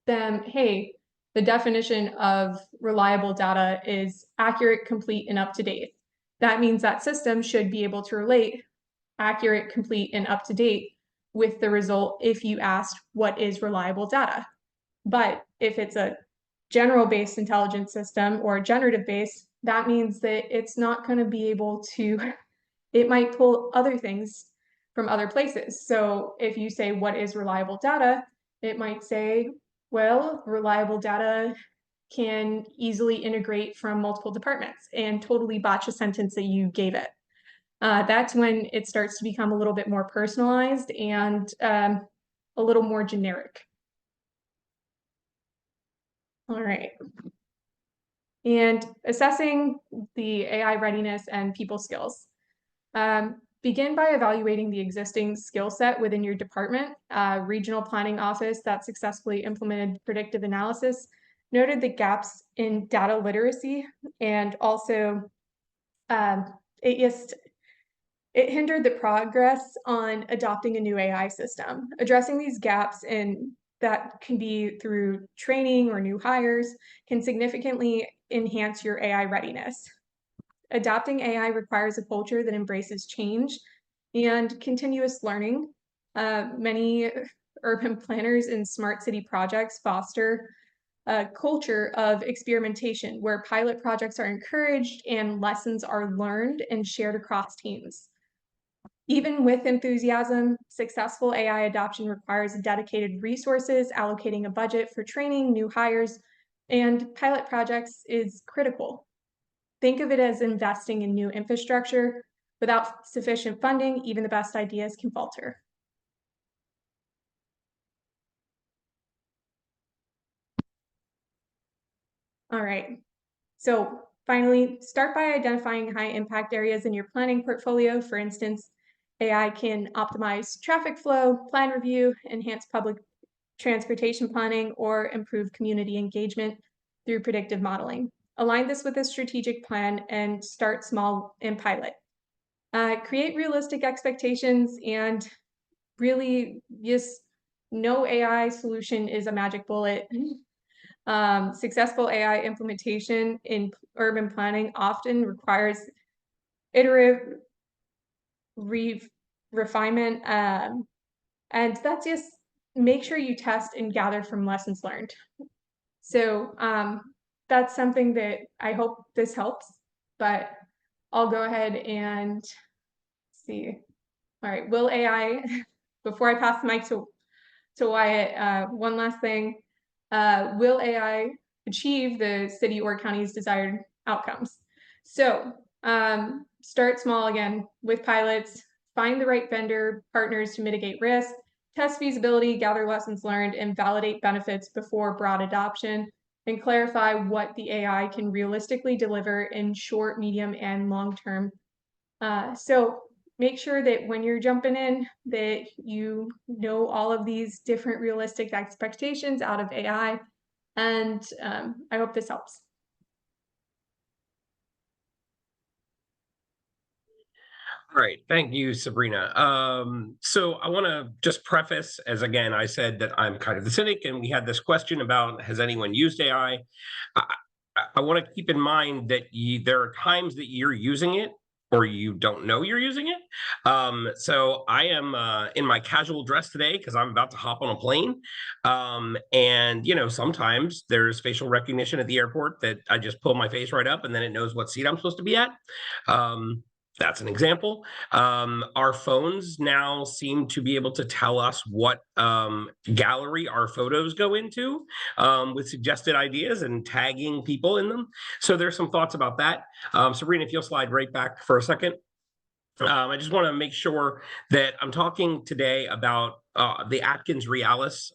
them, hey, the definition of reliable data is accurate, complete, and up to date. That means that system should be able to relate accurate, complete, and up to date with the result if you asked what is reliable data. But if it's a general based intelligence system or a generative based, that means that it's not going to be able to, it might pull other things from other places. So if you say, what is reliable data? It might say, well, reliable data can easily integrate from multiple departments and totally botch a sentence that you gave it. That's when it starts to become a little bit more personalized and a little more generic. All right. And assessing the AI readiness and people skills. Begin by evaluating the existing skill set within your department. Regional planning office that successfully implemented predictive analysis noted the gaps in data literacy, and also it hindered the progress on adopting a new AI system. Addressing these gaps, and that can be through training or new hires, can significantly enhance your AI readiness. Adopting AI requires a culture that embraces change and continuous learning. Many urban planners and smart city projects foster a culture of experimentation where pilot projects are encouraged and lessons are learned and shared across teams. Even with enthusiasm, successful AI adoption requires dedicated resources, allocating a budget for training, new hires, and pilot projects is critical. Think of it as investing in new infrastructure. Without sufficient funding, even the best ideas can falter. All right, so finally, start by identifying high impact areas in your planning portfolio. For instance, AI can optimize traffic flow, plan review, enhance public transportation planning, or improve community engagement through predictive modeling. Align this with a strategic plan and start small and pilot. Create realistic expectations and really just no AI solution is a magic bullet. Successful AI implementation in urban planning often requires iterative refinement, and that's just make sure you test and gather from lessons learned. So that's something that I hope this helps, but I'll go ahead and see. All right, will AI, before I pass the mic to Wyatt, one last thing. Will AI achieve the city or county's desired outcomes? So start small again with pilots, find the right vendor partners to mitigate risk, test feasibility, gather lessons learned, and validate benefits before broad adoption, and clarify what the AI can realistically deliver in short, medium, and long term. So make sure that when you're jumping in, that you know all of these different realistic expectations out of AI. And I hope this helps. All right, thank you, Sabrina. So I want to just preface, as again, I said that I'm kind of the cynic, and we had this question about, has anyone used AI? I want to keep in mind that there are times that you're using it or you don't know you're using it. So I am in my casual dress today because I'm about to hop on a plane. And, you know, sometimes there's facial recognition at the airport that I just pull my face right up and then it knows what seat I'm supposed to be at. That's an example. Our phones now seem to be able to tell us what gallery our photos go into with suggested ideas and tagging people in them. So there's some thoughts about that. Sabrina, if you'll slide right back for a second. I just want to make sure that I'm talking today about the Atkins Realis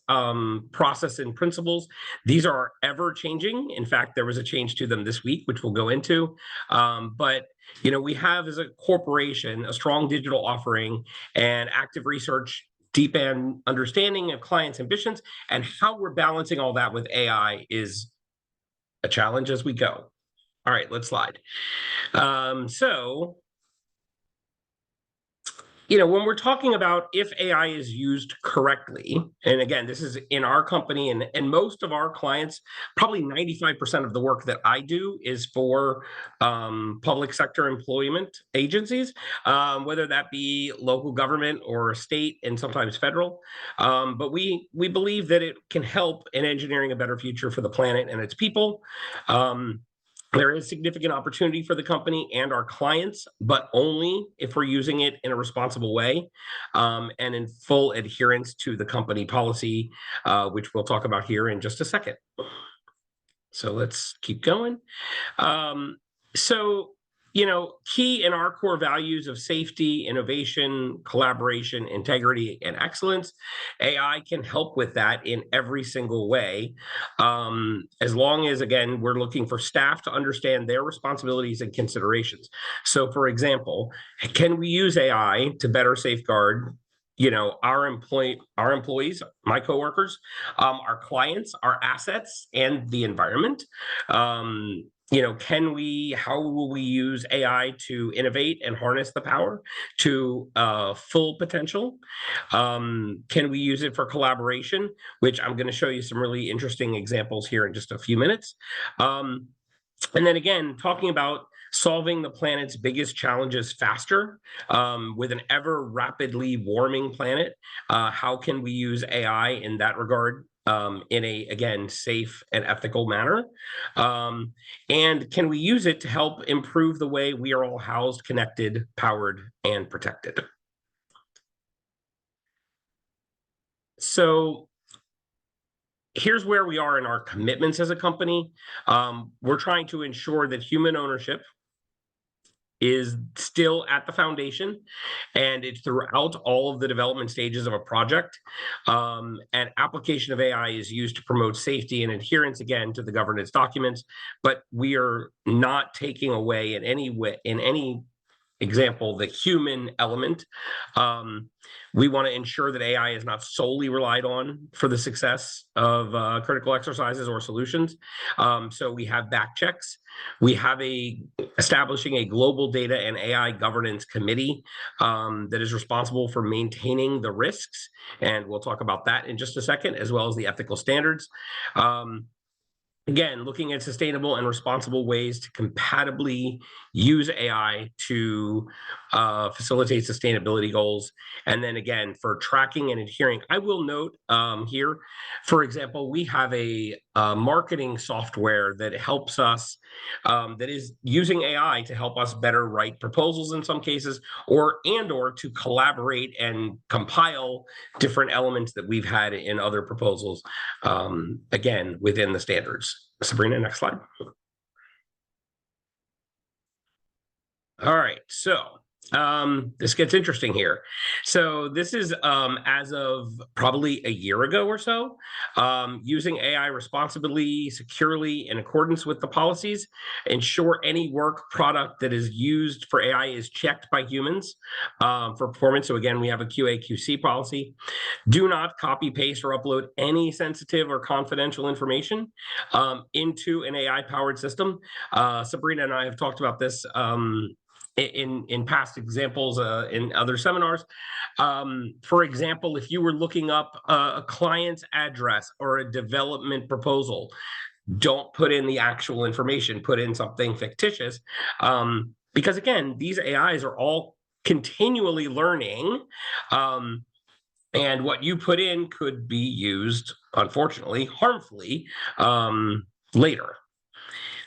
process and principles. These are ever changing. In fact, there was a change to them this week, which we'll go into. But you know, we have as a corporation a strong digital offering and active research, deep and understanding of clients' ambitions, and how we're balancing all that with AI is a challenge as we go. All right, let's slide. So you know, when we're talking about if AI is used correctly, and again, this is in our company and most of our clients, probably 95% of the work that I do is for public sector employment agencies, whether that be local government or state and sometimes federal. But we believe that it can help in engineering a better future for the planet and its people. There is significant opportunity for the company and our clients, but only if we're using it in a responsible way and in full adherence to the company policy, which we'll talk about here in just a second. So let's keep going. So, you know, key in our core values of safety, innovation, collaboration, integrity, and excellence, AI can help with that in every single way. As long as, again, we're looking for staff to understand their responsibilities and considerations. So, for example, can we use AI to better safeguard, you know, our employees, my coworkers, our clients, our assets, and the environment? You know, how will we use AI to innovate and harness the power to full potential? Can we use it for collaboration, which I'm going to show you some really interesting examples here in just a few minutes. And then again, talking about solving the planet's biggest challenges faster with an ever rapidly warming planet. How can we use AI in that regard in a, again, safe and ethical manner? And can we use it to help improve the way we are all housed, connected, powered, and protected? So here's where we are in our commitments as a company. We're trying to ensure that human ownership is still at the foundation, and it's throughout all of the development stages of a project. And application of AI is used to promote safety and adherence, again, to the governance documents, but we are not taking away in any way, in any example, the human element. We want to ensure that AI is not solely relied on for the success of critical exercises or solutions. So we have back checks. We have establishing a global data and AI governance committee that is responsible for maintaining the risks. And we'll talk about that in just a second, as well as the ethical standards. Again, looking at sustainable and responsible ways to compatibly use AI to facilitate sustainability goals. And then again, for tracking and adhering, I will note here, for example, we have a marketing software that helps us, that is using AI to help us better write proposals in some cases, or to collaborate and compile different elements that we've had in other proposals, again, within the standards. Sabrina, next slide. All right, so this gets interesting here. So this is as of probably a year ago or so, using AI responsibly, securely, in accordance with the policies, ensure any work product that is used for AI is checked by humans for performance. So again, we have a QA/QC policy. Do not copy, paste, or upload any sensitive or confidential information into an AI-powered system. Sabrina and I have talked about this in past examples in other seminars. For example, if you were looking up a client's address or a development proposal, don't put in the actual information, put in something fictitious. Because again, these AIs are all continually learning. And what you put in could be used, unfortunately, harmfully later.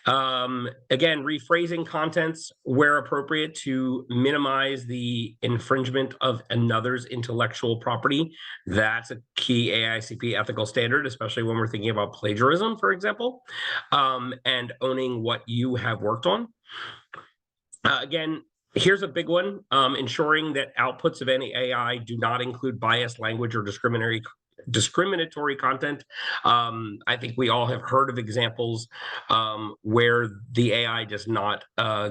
Again, rephrasing contents where appropriate to minimize the infringement of another's intellectual property. That's a key AICP ethical standard, especially when we're thinking about plagiarism, for example, and owning what you have worked on. Again, here's a big one, ensuring that outputs of any AI do not include biased language or discriminatory content. I think we all have heard of examples where the AI does not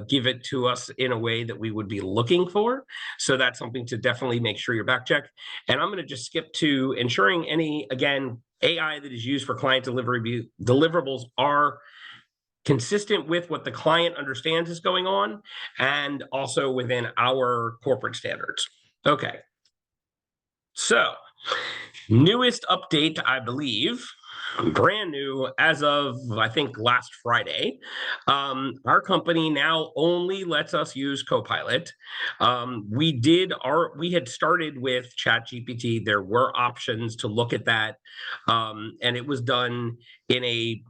give it to us in a way that we would be looking for. So that's something to definitely make sure you're back checked. And I'm going to just skip to ensuring any, again, AI that is used for client deliverables are consistent with what the client understands is going on, and also within our corporate standards. Okay. So, newest update, I believe, brand new as of, I think, last Friday. Our company now only lets us use Copilot. We had started with ChatGPT. There were options to look at that, and it was done in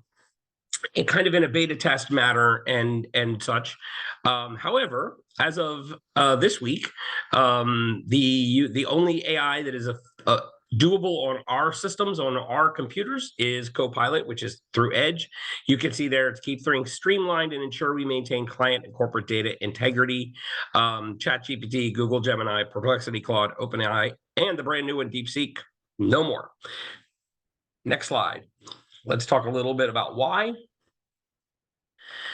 kind of in a beta test manner and such. However, as of this week, the only AI that is doable on our systems, on our computers, is Copilot, which is through Edge. You can see there to keep things streamlined and ensure we maintain client and corporate data integrity. ChatGPT, Google Gemini, Perplexity, Claude, OpenAI, and the brand new one, DeepSeek, no more. Next slide. Let's talk a little bit about why.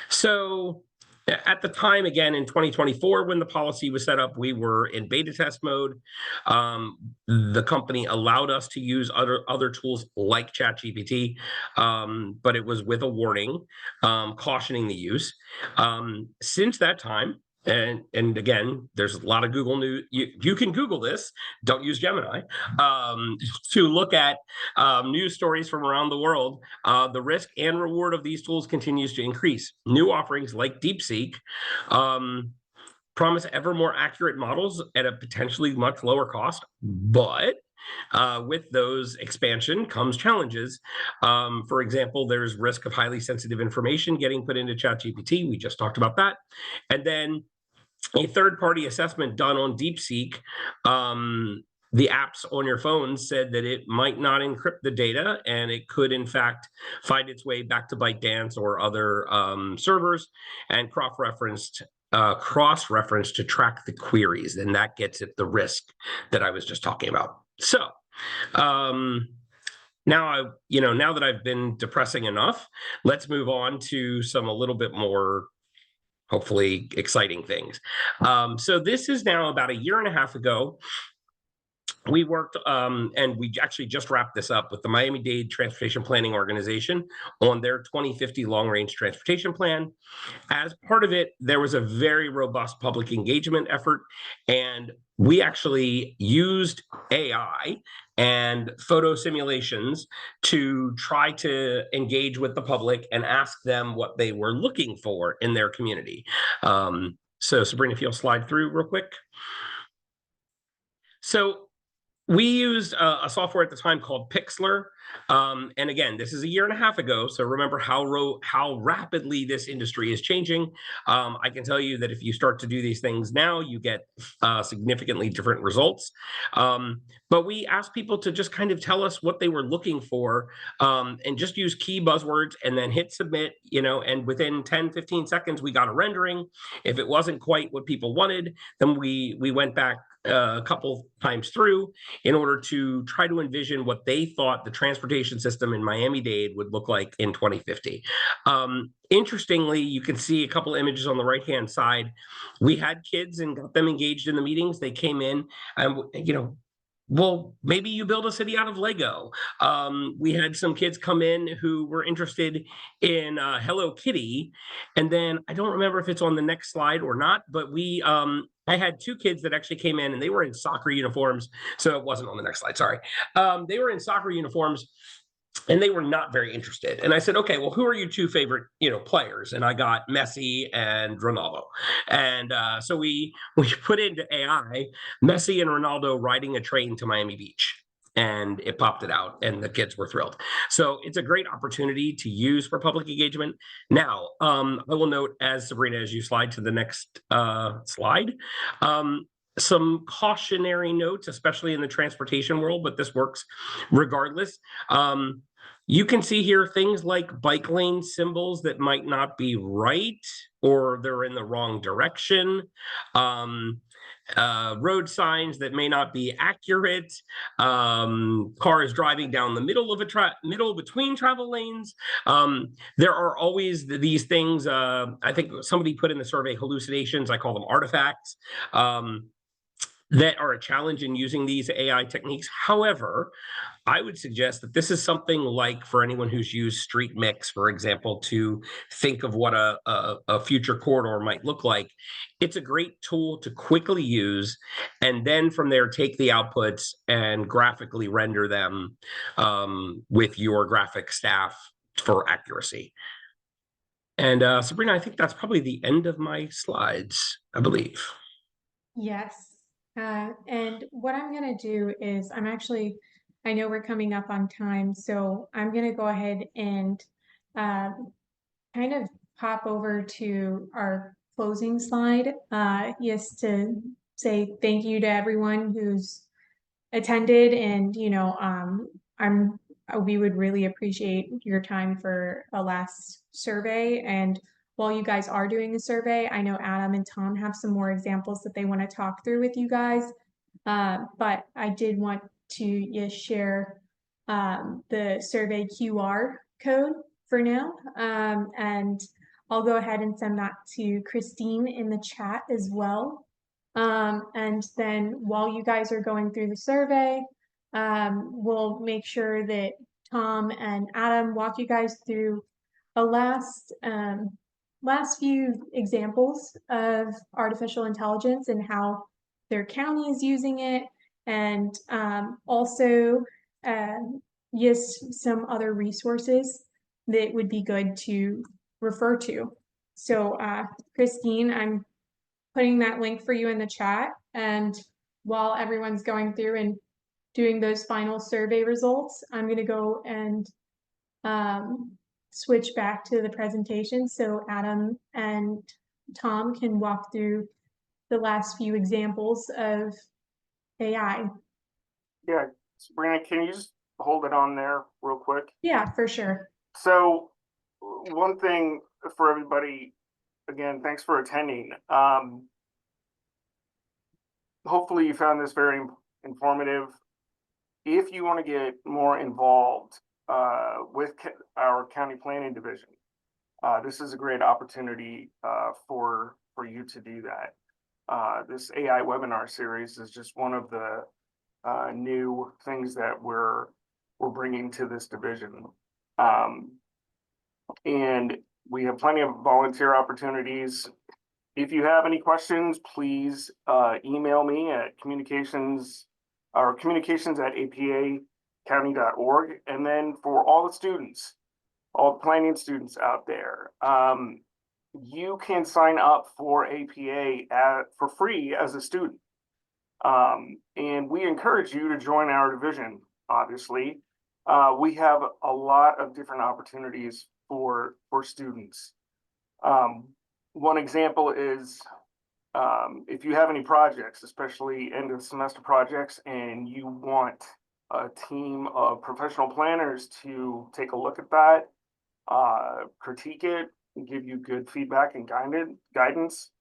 So at the time, again, in 2024, when the policy was set up, we were in beta test mode. The company allowed us to use other tools like ChatGPT, but it was with a warning, cautioning the use. Since that time, and again, there's a lot of Google news. You can Google this. Don't use Gemini to look at news stories from around the world. The risk and reward of these tools continues to increase. New offerings like DeepSeek promise ever more accurate models at a potentially much lower cost, but with those expansion comes challenges. For example, there's risk of highly sensitive information getting put into ChatGPT. We just talked about that. And then a third-party assessment done on DeepSeek, the apps on your phone said that it might not encrypt the data, and it could, in fact, find its way back to ByteDance or other servers and cross-referenced to track the queries, and that gets at the risk that I was just talking about. So now now that I've been depressing enough, let's move on to some a little bit more hopefully exciting things. So this is now about a year and a half ago. We worked, and we actually just wrapped this up with the Miami-Dade Transportation Planning Organization on their 2050 long-range transportation plan. As part of it, there was a very robust public engagement effort, and we actually used AI and photo simulations to try to engage with the public and ask them what they were looking for in their community. So Sabrina, if you'll slide through real quick. So we used a software at the time called Pixlr. And again, this is a year and a half ago. So remember how rapidly this industry is changing. I can tell you that if you start to do these things now, you get significantly different results. But we asked people to just kind of tell us what they were looking for, and just use key buzzwords and then hit submit, and within 10, 15 seconds, we got a rendering. If it wasn't quite what people wanted, then we went back a couple times through in order to try to envision what they thought the transportation system in Miami-Dade would look like in 2050. Interestingly, you can see a couple images on the right-hand side. We had kids and got them engaged in the meetings. They came in and, well, maybe you build a city out of Lego. We had some kids come in who were interested in Hello Kitty. And then I don't remember if it's on the next slide or not, but I had two kids that actually came in and they were in soccer uniforms. So it wasn't on the next slide, sorry. They were in soccer uniforms and they were not very interested. And I said, okay, well, who are your two favorite, players? And I got Messi and Ronaldo. And so we put into AI Messi and Ronaldo riding a train to Miami Beach. And it popped it out, and the kids were thrilled. So it's a great opportunity to use for public engagement. Now, I will note, as Sabrina, as you slide to the next slide, some cautionary notes, especially in the transportation world, but this works regardless. You can see here things like bike lane symbols that might not be right, or they're in the wrong direction. Road signs that may not be accurate, cars driving down the middle between travel lanes. There are always these things. I think somebody put in the survey hallucinations. I call them artifacts. That are a challenge in using these AI techniques. However, I would suggest that this is something like, for anyone who's used Street Mix, for example, to think of what a future corridor might look like. It's a great tool to quickly use, and then from there, take the outputs and graphically render them with your graphic staff for accuracy. And Sabrina, I think that's probably the end of my slides, I believe. Yes. And what I'm going to do is I know we're coming up on time, so I'm going to go ahead and kind of pop over to our closing slide, just to say thank you to everyone who's attended, and we would really appreciate your time for a last survey. And while you guys are doing the survey, I know Adam and Tom have some more examples that they want to talk through with you guys. But I did want to share the survey QR code for now. And I'll go ahead and send that to Christine in the chat as well. And then while you guys are going through the survey, we'll make sure that Tom and Adam walk you guys through a last last few examples of artificial intelligence and how their county is using it, and also just some other resources that would be good to refer to. So Christine, I'm putting that link for you in the chat, and while everyone's going through and doing those final survey results, I'm going to go and switch back to the presentation so Adam and Tom can walk through the last few examples of AI. Yeah, Sabrina, can you just hold it on there real quick? Yeah, for sure. So one thing for everybody, again, thanks for attending. Hopefully you found this very informative. If you want to get more involved with our county planning division, this is a great opportunity for you to do that. This AI webinar series is just one of the new things that we're bringing to this division. And we have plenty of volunteer opportunities. If you have any questions, please email me at communications@apacounty.org. And then for all the students, all the planning students out there, you can sign up for APA for free as a student. And we encourage you to join our division, obviously. We have a lot of different opportunities for students. One example is if you have any projects, especially end of semester projects, and you want a team of professional planners to take a look at that, critique it, and give you good feedback and guidance,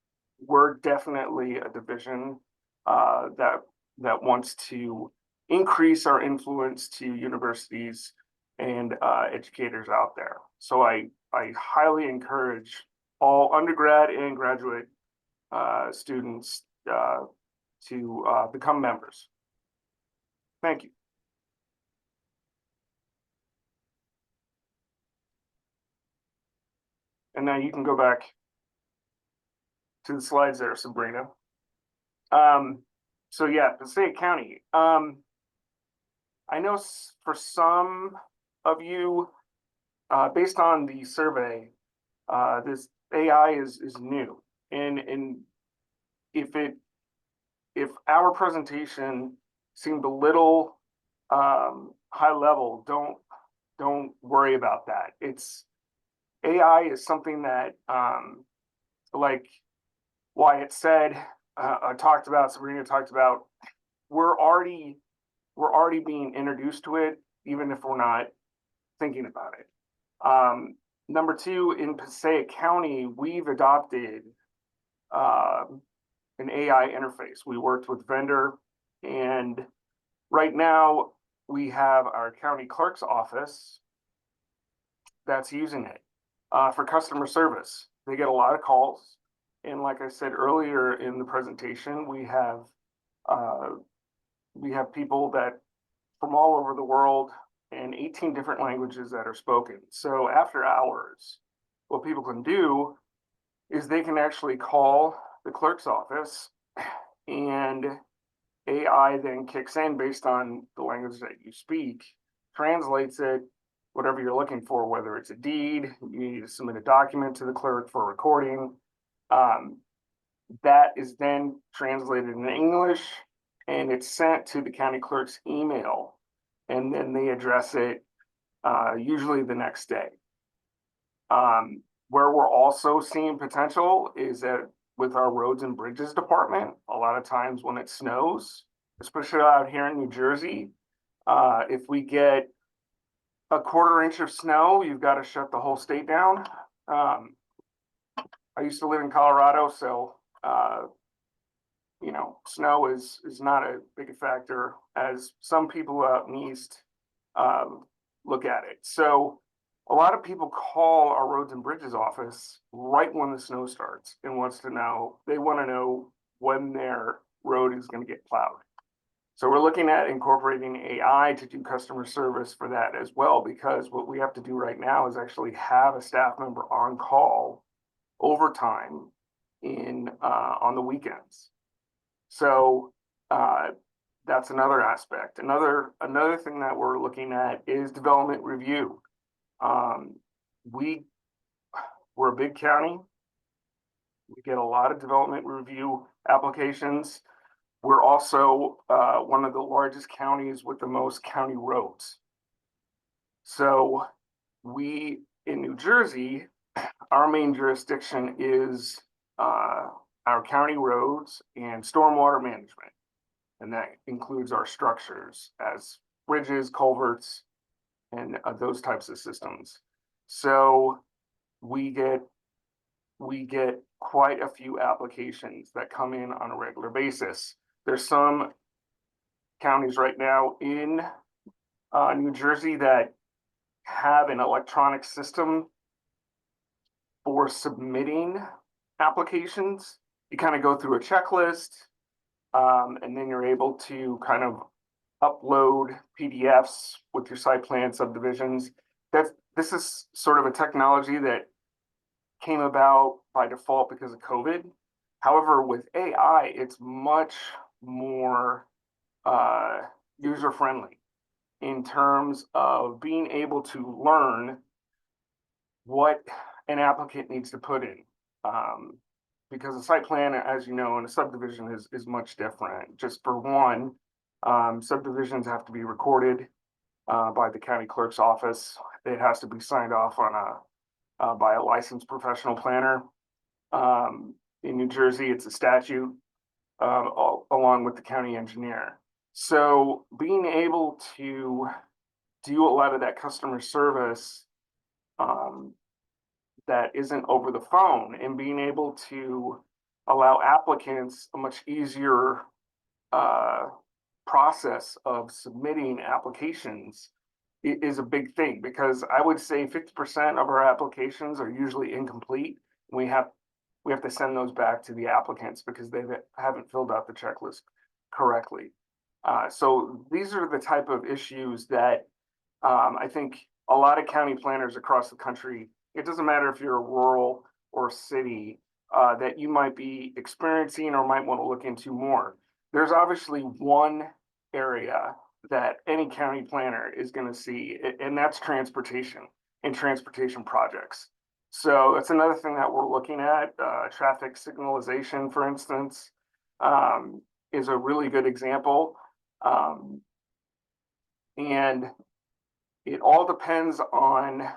we're definitely a division that wants to increase our influence to universities and educators out there. So I highly encourage all undergrad and graduate students to become members. Thank you. And now you can go back to the slides there, Sabrina. So yeah, Passaic County. I know for some of you, based on the survey, this AI is new, and if our presentation seemed a little high level, don't worry about that. It's AI is something that like Wyatt said, talked about, Sabrina talked about, we're already being introduced to it, even if we're not thinking about it. Number two, in Passaic County, we've adopted an AI interface. We worked with vendor, and right now we have our county clerk's office that's using it for customer service. They get a lot of calls, and like I said earlier in the presentation, we have people that from all over the world and 18 different languages that are spoken. So after hours, what people can do is they can actually call the clerk's office, and AI then kicks in based on the language that you speak, translates it, whatever you're looking for, whether it's a deed, you need to submit a document to the clerk for recording. That is then translated in English, and it's sent to the county clerk's email, and then they address it usually the next day. Where we're also seeing potential is that with our roads and bridges department, a lot of times when it snows, especially out here in New Jersey, if we get a 1/4 inch of snow, you've got to shut the whole state down. I used to live in Colorado, so you know, snow is not a big factor as some people out in the east look at it. So a lot of people call our roads and bridges office right when the snow starts and they want to know when their road is going to get plowed. So we're looking at incorporating AI to do customer service for that as well, because what we have to do right now is actually have a staff member on call overtime on the weekends. So that's another aspect. Another thing that we're looking at is development review. We're a big county. We get a lot of development review applications. We're also one of the largest counties with the most county roads. So in New Jersey, our main jurisdiction is our county roads and stormwater management. And that includes our structures as bridges, culverts, and those types of systems. So we get quite a few applications that come in on a regular basis. There's some counties right now in New Jersey that have an electronic system for submitting applications. You kind of go through a checklist, and then you're able to kind of upload PDFs with your site plan subdivisions. This is sort of a technology that came about by default because of COVID. However, with AI, it's much more user-friendly in terms of being able to learn what an applicant needs to put in. Because a site plan, as you know, and a subdivision is much different. Just for one, subdivisions have to be recorded by the county clerk's office. It has to be signed off on by a licensed professional planner. In New Jersey, it's a statute along with the county engineer. So being able to do a lot of that customer service that isn't over the phone, and being able to allow applicants a much easier process of submitting applications is a big thing, because I would say 50% of our applications are usually incomplete. We have to send those back to the applicants because they haven't filled out the checklist correctly. So these are the type of issues that I think a lot of county planners across the country, it doesn't matter if you're a rural or city, that you might be experiencing or might want to look into more. There's obviously one area that any county planner is going to see, and that's transportation and transportation projects. So that's another thing that we're looking at. Traffic signalization, for instance, is a really good example. And it all depends on,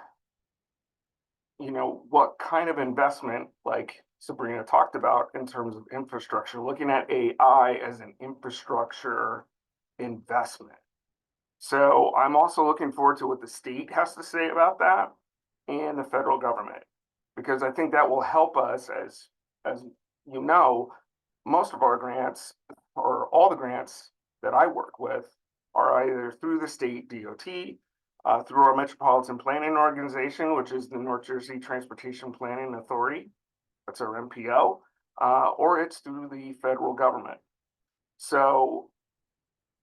what kind of investment, like Sabrina talked about, in terms of infrastructure, looking at AI as an infrastructure investment. So I'm also looking forward to what the state has to say about that, and the federal government, because I think that will help us. As you know, most of our grants, or all the grants that I work with, are either through the state DOT, through our Metropolitan Planning Organization, which is the North Jersey Transportation Planning Authority, that's our MPO, or it's through the federal government. So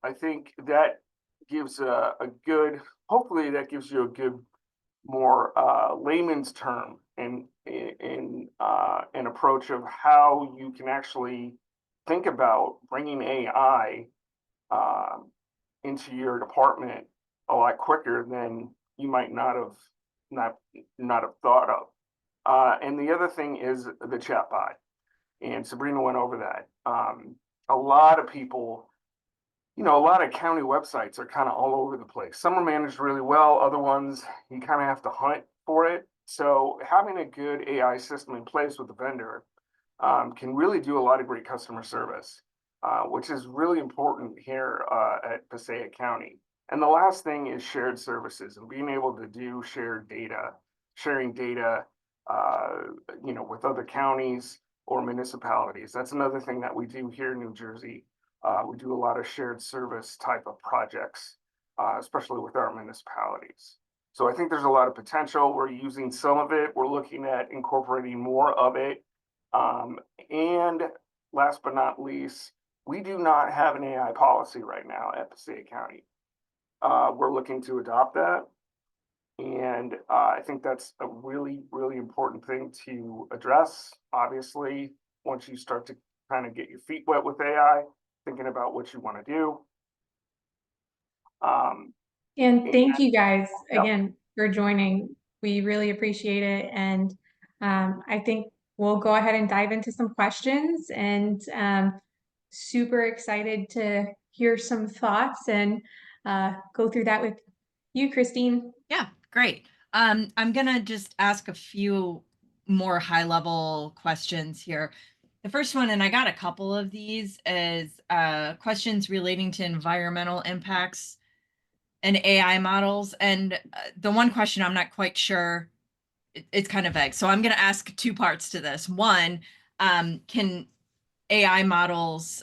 I think that gives hopefully that gives you a good, more layman's term and an approach of how you can actually think about bringing AI into your department a lot quicker than you might not have thought of. And the other thing is the chatbot, and Sabrina went over that. A lot of people, a lot of county websites are kind of all over the place. Some are managed really well, other ones you kind of have to hunt for it. So having a good AI system in place with the vendor can really do a lot of great customer service, which is really important here at Passaic County. And the last thing is shared services, and being able to do sharing data, with other counties or municipalities. That's another thing that we do here in New Jersey. We do a lot of shared service type of projects, especially with our municipalities. So I think there's a lot of potential. We're using some of it. We're looking at incorporating more of it. And last but not least, we do not have an AI policy right now at Passaic County. We're looking to adopt that. And I think that's a really, really important thing to address. Obviously, once you start to kind of get your feet wet with AI, thinking about what you want to do. And thank you guys Yep. again for joining. We really appreciate it. And I think we'll go ahead and dive into some questions, and super excited to hear some thoughts and go through that with you, Christine. Yeah, great. I'm gonna just ask a few more high-level questions here. The first one, and I got a couple of these, is questions relating to environmental impacts and AI models. And the one question I'm not quite sure, it's kind of vague. So I'm going to ask two parts to this. One, can AI models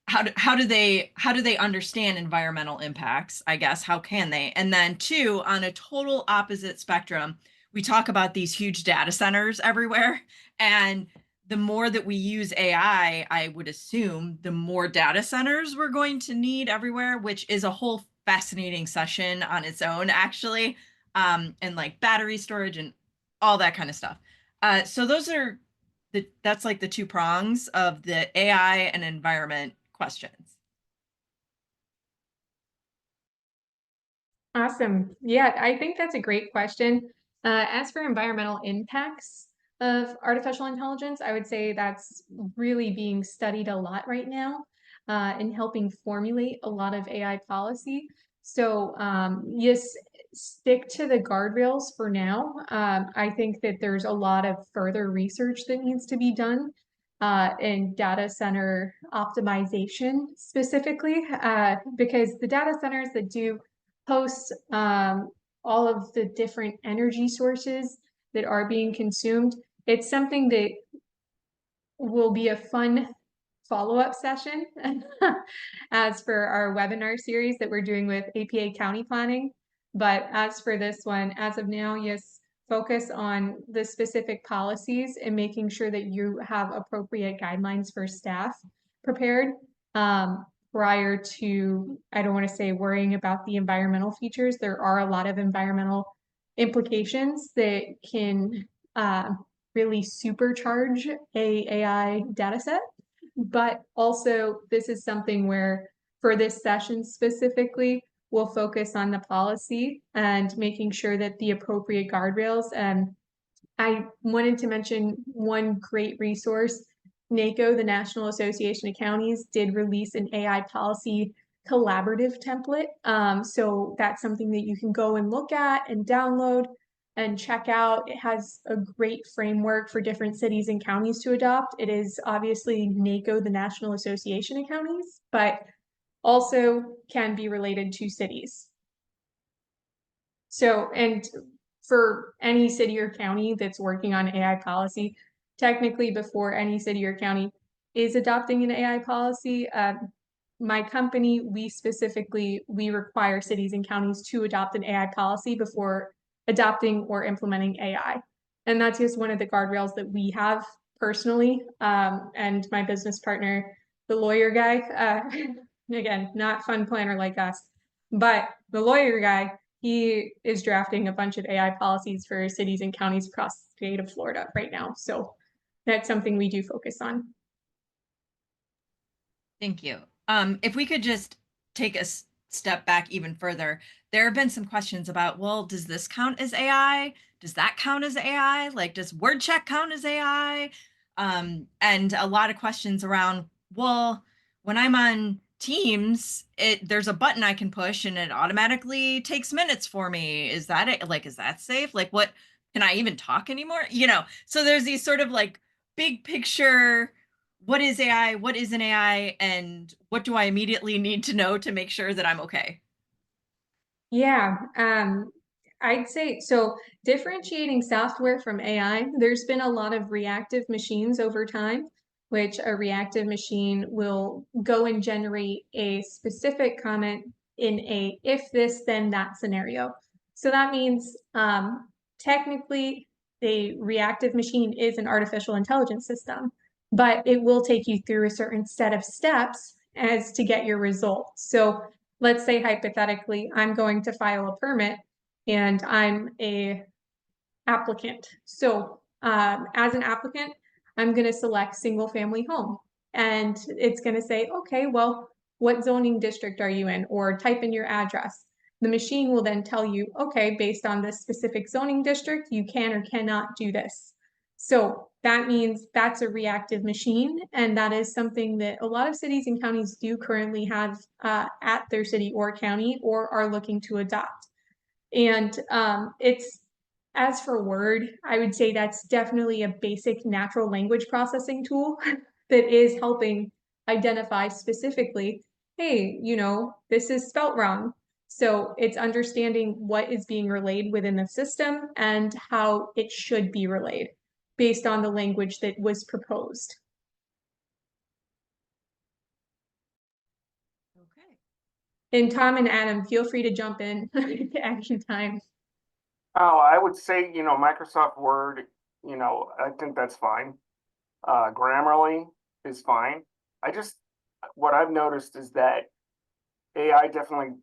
how do they understand environmental impacts? I guess how can they? And then two, on a total opposite spectrum, we talk about these huge data centers everywhere, and the more that we use AI, I would assume the more data centers we're going to need everywhere, which is a whole fascinating session on its own, actually, and like battery storage and all that kind of stuff. So those are that's like the two prongs of the AI and environment questions. Awesome. Yeah, I think that's a great question. As for environmental impacts of artificial intelligence, I would say that's really being studied a lot right now in helping formulate a lot of AI policy. So yes, stick to the guardrails for now. I think that there's a lot of further research that needs to be done in data center optimization specifically, because the data centers that do host all of the different energy sources that are being consumed, it's something that will be a fun follow-up session as for our webinar series that we're doing with APA County Planning. But as for this one, as of now, yes, focus on the specific policies and making sure that you have appropriate guidelines for staff prepared prior to, I don't want to say worrying about the environmental features. There are a lot of environmental implications that can really supercharge a AI data set. But also, this is something where, for this session specifically, we'll focus on the policy and making sure that the appropriate guardrails. And I wanted to mention one great resource. NACO, the National Association of Counties, did release an AI policy collaborative template. So that's something that you can go and look at and download and check out. It has a great framework for different cities and counties to adopt. It is obviously NACO, the National Association of Counties, but also can be related to cities. So, and for any city or county that's working on AI policy, technically before any city or county is adopting an AI policy, my company, we require cities and counties to adopt an AI policy before adopting or implementing AI. And that's just one of the guardrails that we have personally. And my business partner, the lawyer guy, again, not fun planner like us, but the lawyer guy, he is drafting a bunch of AI policies for cities and counties across the state of Florida right now. So that's something we do focus on. Thank you. If we could just take a step back even further, there have been some questions about, well, does this count as AI? Does that count as AI? Like, does word check count as AI? And a lot of questions around, well, when I'm on Teams, there's a button I can push and it automatically takes minutes for me. Is that it? Like, is that safe? Like, what, can I even talk anymore? So there's these sort of like big picture, what is AI, what isn't AI, and what do I immediately need to know to make sure that I'm okay? Yeah, I'd say so. Differentiating software from AI, there's been a lot of reactive machines over time, which a reactive machine will go and generate a specific comment in a if this then that scenario. So that means technically a reactive machine is an artificial intelligence system, but it will take you through a certain set of steps as to get your result. So let's say hypothetically, I'm going to file a permit and I'm a applicant. So as an applicant, I'm going to select single family home. And it's going to say, okay, well, what zoning district are you in? Or type in your address. The machine will then tell you, okay, based on this specific zoning district, you can or cannot do this. So that means that's a reactive machine. And that is something that a lot of cities and counties do currently have at their city or county or are looking to adopt. And it's, as for Word, I would say that's definitely a basic natural language processing tool that is helping identify specifically, hey, this is spelt wrong. So it's understanding what is being relayed within the system and how it should be relayed based on the language that was proposed. Okay. And Tom and Adam, feel free to jump in to action time. Oh, I would say, Microsoft Word, I think that's fine. Grammarly is fine. What I've noticed is that AI definitely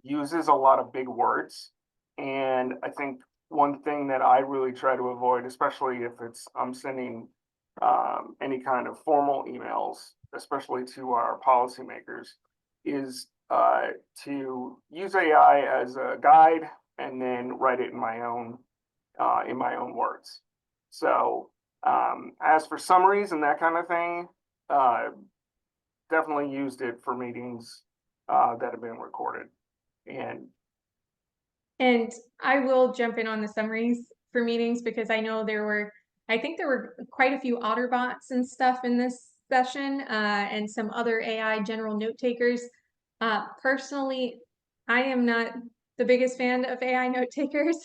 uses a lot of big words. And I think one thing that I really try to avoid, especially if I'm sending any kind of formal emails, especially to our policymakers, is to use AI as a guide and then write it in my own words. So as for summaries and that kind of thing, definitely used it for meetings that have been recorded. And I will jump in on the summaries for meetings because I know I think there were quite a few Otterbots and stuff in this session and some other AI general note takers. Personally, I am not the biggest fan of AI note takers.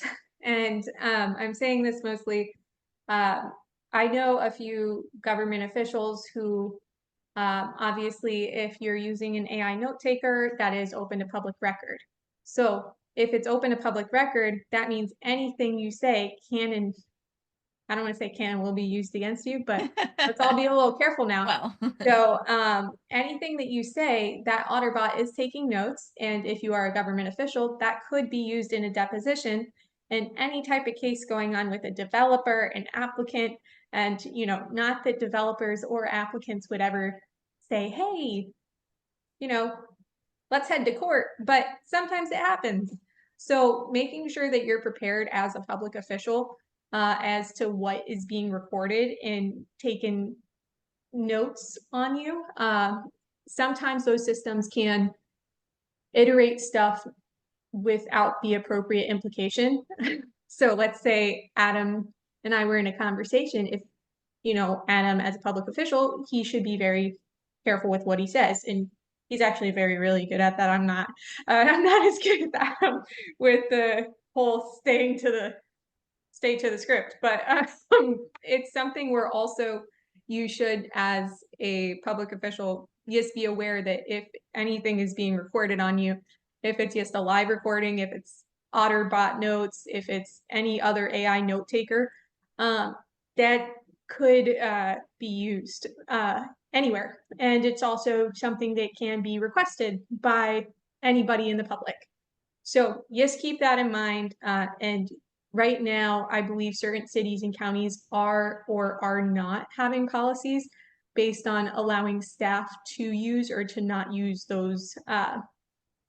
And I'm saying this mostly, I know a few government officials who obviously, if you're using an AI note taker, that is open to public record. So if it's open to public record, that means anything you say can and I don't want to say can and will be used against you, but let's all be a little careful now. Well, So anything that you say, that Otterbot is taking notes. And if you are a government official, that could be used in a deposition and any type of case going on with a developer, an applicant, and not that developers or applicants would ever say, hey, let's head to court, but sometimes it happens. So making sure that you're prepared as a public official as to what is being recorded and taking notes on you. Sometimes those systems can iterate stuff without the appropriate implication. So let's say Adam and I were in a conversation. If, Adam as a public official, he should be very careful with what he says. And he's actually really good at that. I'm not as good at that with the whole stay to the script, but it's something where also you should, as a public official, just be aware that if anything is being recorded on you, if it's just a live recording, if it's Otterbot notes, if it's any other AI note taker, that could be used anywhere. And it's also something that can be requested by anybody in the public. So just keep that in mind. And right now, I believe certain cities and counties are or are not having policies based on allowing staff to use or to not use those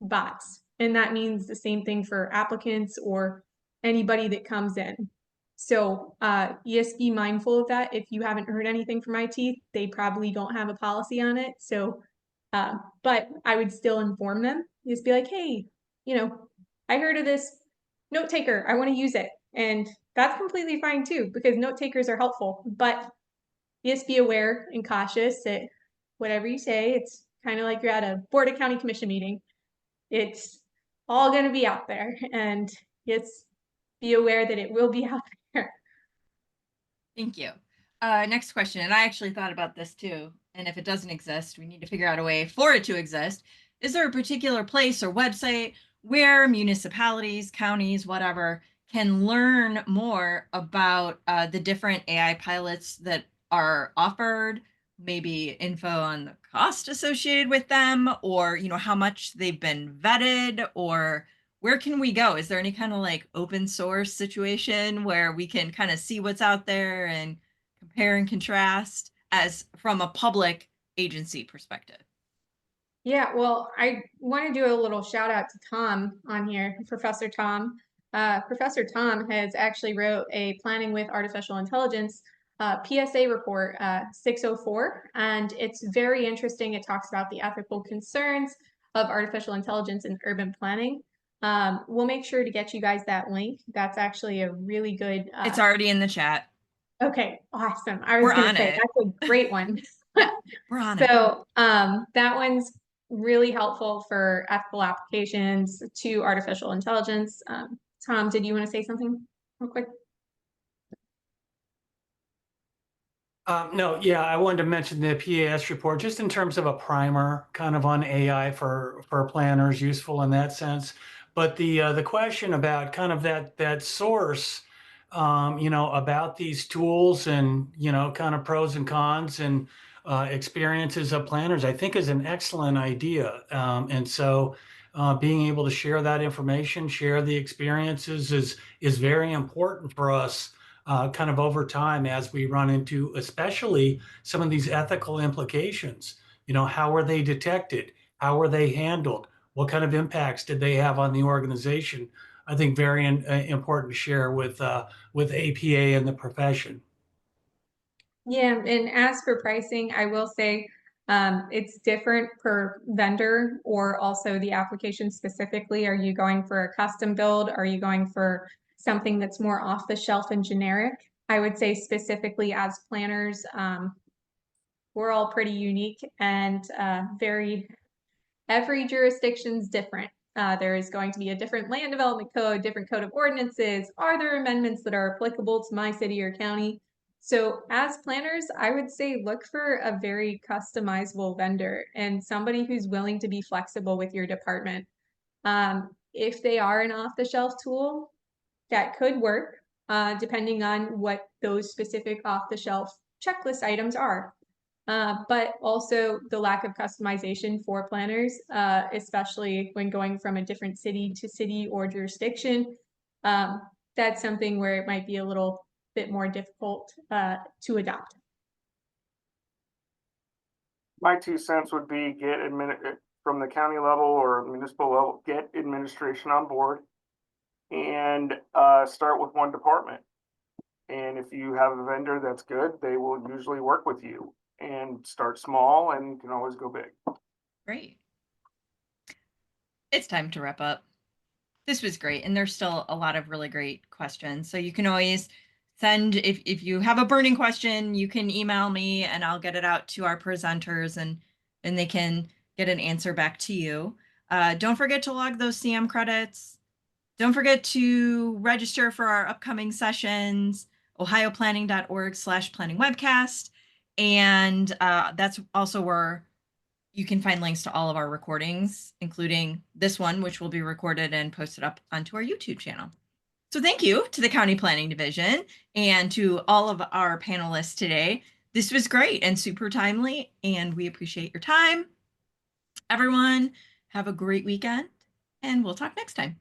bots. And that means the same thing for applicants or anybody that comes in. So just be mindful of that. If you haven't heard anything from IT, they probably don't have a policy on it. So, but I would still inform them. Just be like, hey, I heard of this note taker. I want to use it. And that's completely fine too, because note takers are helpful. But just be aware and cautious that whatever you say, it's kind of like you're at a Board of County Commission meeting. It's all going to be out there, and just be aware that it will be out there. thank you. Next question, and I actually thought about this too. And if it doesn't exist, we need to figure out a way for it to exist. Is there a particular place or website where municipalities, counties, whatever, can learn more about the different AI pilots that are offered, maybe info on the cost associated with them, or, how much they've been vetted, or where can we go? Is there any kind of like open source situation where we can kind of see what's out there and compare and contrast as from a public agency perspective? Yeah, well, I want to do a little shout out to Tom on here, Professor Tom. Professor Tom has actually wrote a Planning with Artificial Intelligence PSA report 604, and it's very interesting. It talks about the ethical concerns of artificial intelligence in urban planning. We'll make sure to get you guys that link. That's actually a really good. It's already in the chat. Okay, awesome. I was We're going on to say it. that's a great one. Yeah, we're on it. So that one's really helpful for ethical applications to artificial intelligence. Tom, did you want to say something real quick? No, yeah, I wanted to mention the PAS report just in terms of a primer kind of on AI for planners, useful in that sense. But the question about kind of that source, about these tools and, kind of pros and cons and experiences of planners, I think is an excellent idea. And so being able to share that information, share the experiences is very important for us kind of over time as we run into especially some of these ethical implications. How were they detected? How were they handled? What kind of impacts did they have on the organization? I think very important to share with APA and the profession. Yeah, and as for pricing, I will say it's different per vendor or also the application specifically. Are you going for a custom build? Are you going for something that's more off the shelf and generic? I would say specifically as planners, we're all pretty unique and every jurisdiction's different. There is going to be a different land development code, different code of ordinances. Are there amendments that are applicable to my city or county? So as planners, I would say look for a very customizable vendor and somebody who's willing to be flexible with your department. If they are an off-the-shelf tool, that could work, depending on what those specific off-the-shelf checklist items are. But also the lack of customization for planners, especially when going from a different city to city or jurisdiction. That's something where it might be a little bit more difficult to adopt. My 2 cents would be from the county level or municipal level, get administration on board and start with one department. And if you have a vendor that's good, they will usually work with you, and start small and can always go big. Great. It's time to wrap up. This was great, and there's still a lot of really great questions. So you can always send, if you have a burning question, you can email me and I'll get it out to our presenters and they can get an answer back to you. Don't forget to log those CM credits. Don't forget to register for our upcoming sessions, ohioplanning.org/planning webcast. And that's also where you can find links to all of our recordings, including this one, which will be recorded and posted up onto our YouTube channel. So thank you to the County Planning Division and to all of our panelists today. This was great and super timely, and we appreciate your time. Everyone, have a great weekend, and we'll talk next time.